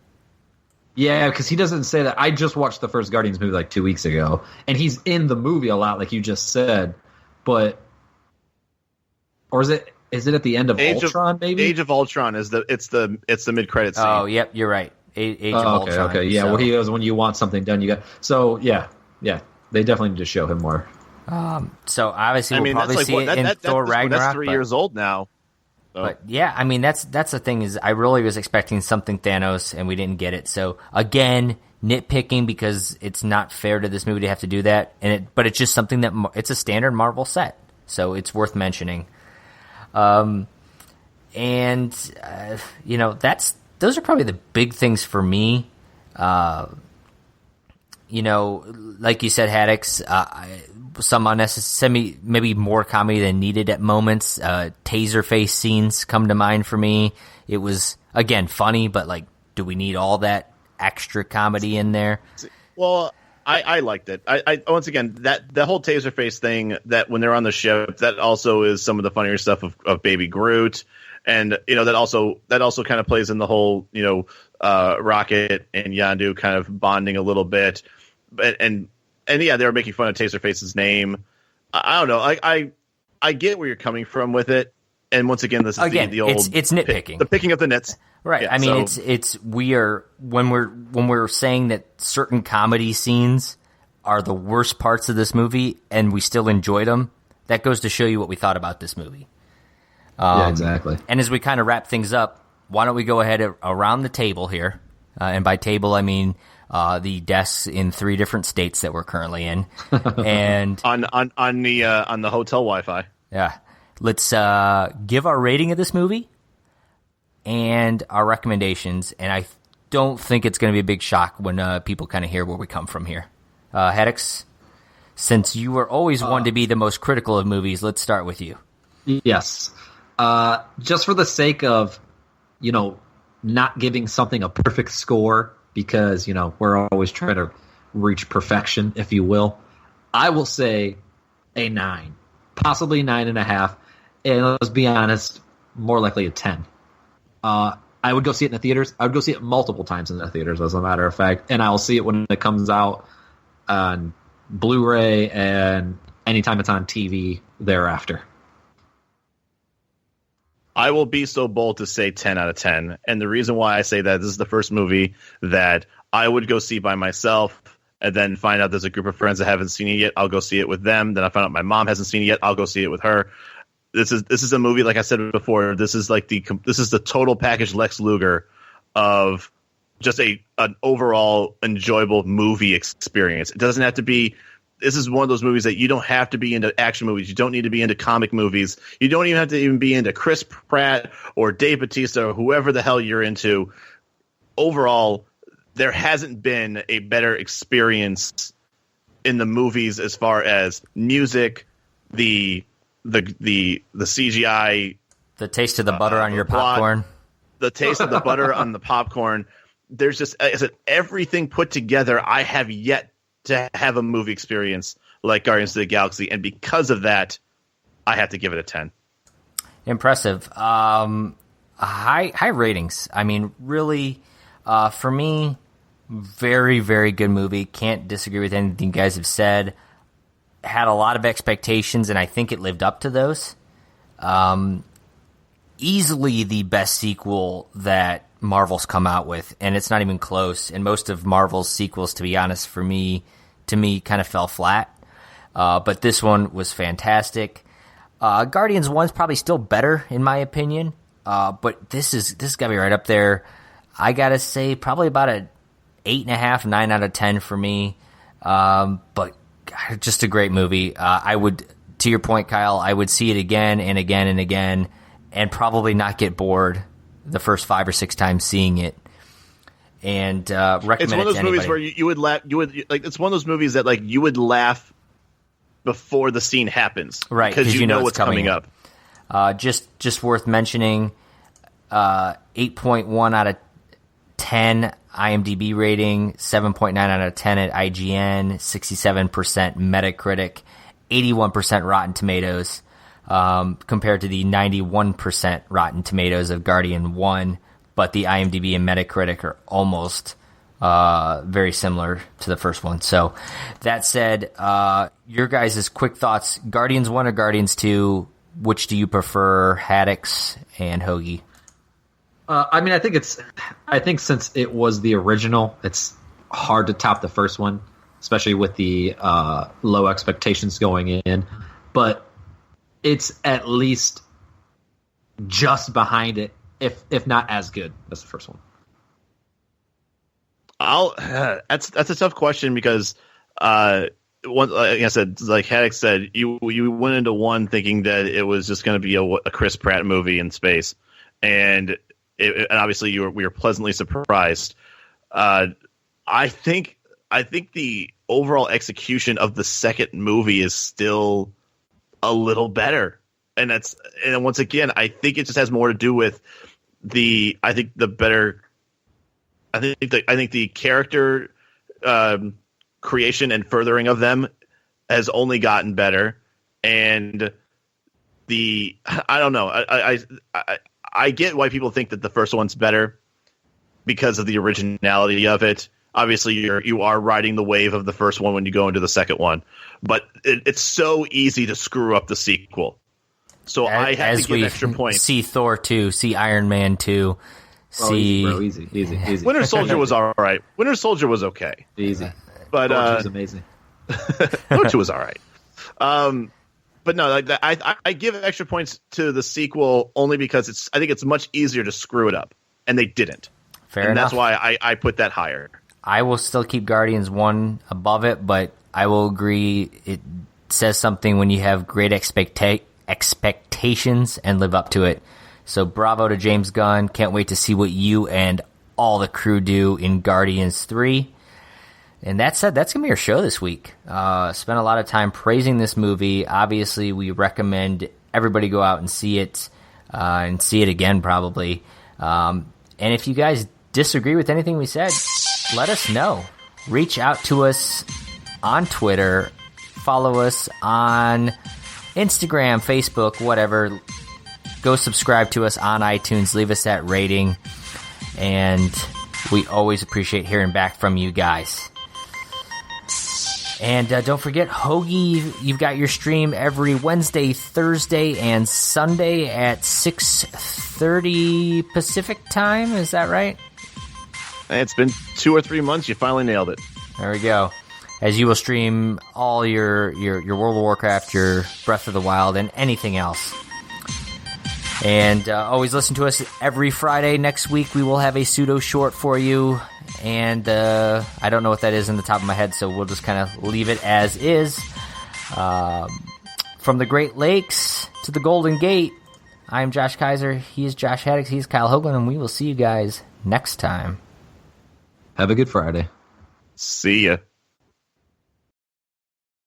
Yeah, because he doesn't say that. I just watched the first Guardians movie like 2 weeks ago, and he's in the movie a lot, like you just said. Or is it at the end of Ultron? Maybe Age of Ultron is the mid credit scene. Oh, yep, you're right. Age of Ultron. Okay, yeah. So. Well, he goes, when you want something done, you got. So yeah. They definitely need to show him more. So obviously, we'll probably see it in Thor Ragnarok. That's 3 years old now. So. But yeah, I mean, that's the thing is, I really was expecting something Thanos, and we didn't get it. So again, nitpicking because it's not fair to this movie to have to do that. But it's just something that it's a standard Marvel set, so it's worth mentioning. Those are probably the big things for me. Like you said, Haddix, some unnecessary, maybe more comedy than needed at moments. Taser face scenes come to mind for me. It was, again, funny, but like, do we need all that extra comedy in there? Well, I liked it. I once again, that whole taser face thing, that when they're on the ship, that also is some of the funnier stuff of Baby Groot. And that also kind of plays in the whole Rocket and Yondu kind of bonding a little bit, and yeah, they were making fun of Taserface's name. I don't know. I get where you're coming from with it, and once again, this is the old it's nitpicking, the picking of the nits, right? Yeah, I mean, when we're saying that certain comedy scenes are the worst parts of this movie, and we still enjoyed them. That goes to show you what we thought about this movie. Yeah, exactly. And as we kind of wrap things up, why don't we go ahead around the table here? And by table, I mean the desks in 3 different states that we're currently in, and on the hotel Wi-Fi. Yeah, let's give our rating of this movie and our recommendations. And I don't think it's going to be a big shock when people kind of hear where we come from here. Haddix, since you were always one to be the most critical of movies, let's start with you. Yes. Just for the sake of, not giving something a perfect score, because, we're always trying to reach perfection, if you will, I will say a 9, possibly 9.5, and let's be honest, more likely a 10. I would go see it in the theaters. I would go see it multiple times in the theaters, as a matter of fact, and I'll see it when it comes out on Blu-ray and anytime it's on TV thereafter. I will be so bold to say 10 out of 10. And the reason why I say that, this is the first movie that I would go see by myself and then find out there's a group of friends that haven't seen it yet. I'll go see it with them. Then I find out my mom hasn't seen it yet. I'll go see it with her. This is a movie, like I said before, this is the total package Lex Luger of just an overall enjoyable movie experience. It doesn't have to be. This is one of those movies that you don't have to be into action movies. You don't need to be into comic movies. You don't even have to be into Chris Pratt or Dave Bautista or whoever the hell you're into. Overall, there hasn't been a better experience in the movies as far as music, the CGI, the taste of the butter on your popcorn, the taste of the butter on the popcorn. There's just, I said, everything put together. I have yet to have a movie experience like Guardians of the Galaxy, and because of that, I have to give it a 10. Impressive. High ratings. I mean, really, for me, very, very good movie. Can't disagree with anything you guys have said. Had a lot of expectations, and I think it lived up to those. Easily the best sequel that Marvel's come out with, and it's not even close. And most of Marvel's sequels, to be honest, to me, kind of fell flat. But this one was fantastic. Guardians 1's probably still better, in my opinion. But this got to be right up there. I got to say probably about a 8.5, 9 out of 10 for me. But just a great movie. I would, to your point, Kyle, I would see it again and again and again, and probably not get bored the first 5 or 6 times seeing it. And recommend it's one of those it to movies anybody. where you would laugh. It's one of those movies that like you would laugh before the scene happens, right? Because you know what's coming up. Just worth mentioning. 8.1 out of 10 IMDb rating, 7.9 out of 10 at IGN, 67% Metacritic, 81% Rotten Tomatoes, compared to the 91% Rotten Tomatoes of Guardian 1, but the IMDb and Metacritic are almost very similar to the first one. So that said, your guys' quick thoughts, Guardians 1 or Guardians 2, which do you prefer, Haddix and Hoagie? I mean, I think since it was the original, it's hard to top the first one, especially with the low expectations going in. But it's at least just behind it, if not as good as the first one. That's a tough question because like I said, like Haddock said, you went into one thinking that it was just going to be a Chris Pratt movie in space, and obviously we were pleasantly surprised. I think the overall execution of the second movie is still a little better, and once again, I think it just has more to do with the character creation and furthering of them has only gotten better, and I don't know. I get why people think that the first one's better because of the originality of it. Obviously, you are riding the wave of the first one when you go into the second one, but it's so easy to screw up the sequel. So I have to give extra points. See Thor 2, see Iron Man 2. Easy. Winter Soldier was all right. Winter Soldier was okay. Easy. But Thor 2 was amazing. Thor 2 was all right. But no, like I give extra points to the sequel only because I think it's much easier to screw it up, and they didn't. Fair enough. That's why I put that higher. I will still keep Guardians 1 above it, but I will agree it says something when you have great expectations and live up to it. So bravo to James Gunn. Can't wait to see what you and all the crew do in Guardians 3. And that said, that's going to be our show this week. Spent a lot of time praising this movie. Obviously, we recommend everybody go out and see it again probably. And if you guys disagree with anything we said, let us know. Reach out to us on Twitter, follow us on Instagram, Facebook, whatever. Go subscribe to us on iTunes. Leave us that rating. And we always appreciate hearing back from you guys. And don't forget, Hoagie, you've got your stream every Wednesday, Thursday, and Sunday at 6:30 Pacific time. Is that right? It's been 2 or 3 months. You finally nailed it. There we go. As you will stream all your World of Warcraft, your Breath of the Wild, and anything else. And always listen to us every Friday. Next week we will have a pseudo short for you. And I don't know what that is in the top of my head, so we'll just kind of leave it as is. From the Great Lakes to the Golden Gate, I'm Josh Kaiser. He is Josh Haddix. He's Kyle Hoagland, and we will see you guys next time. Have a good Friday. See ya.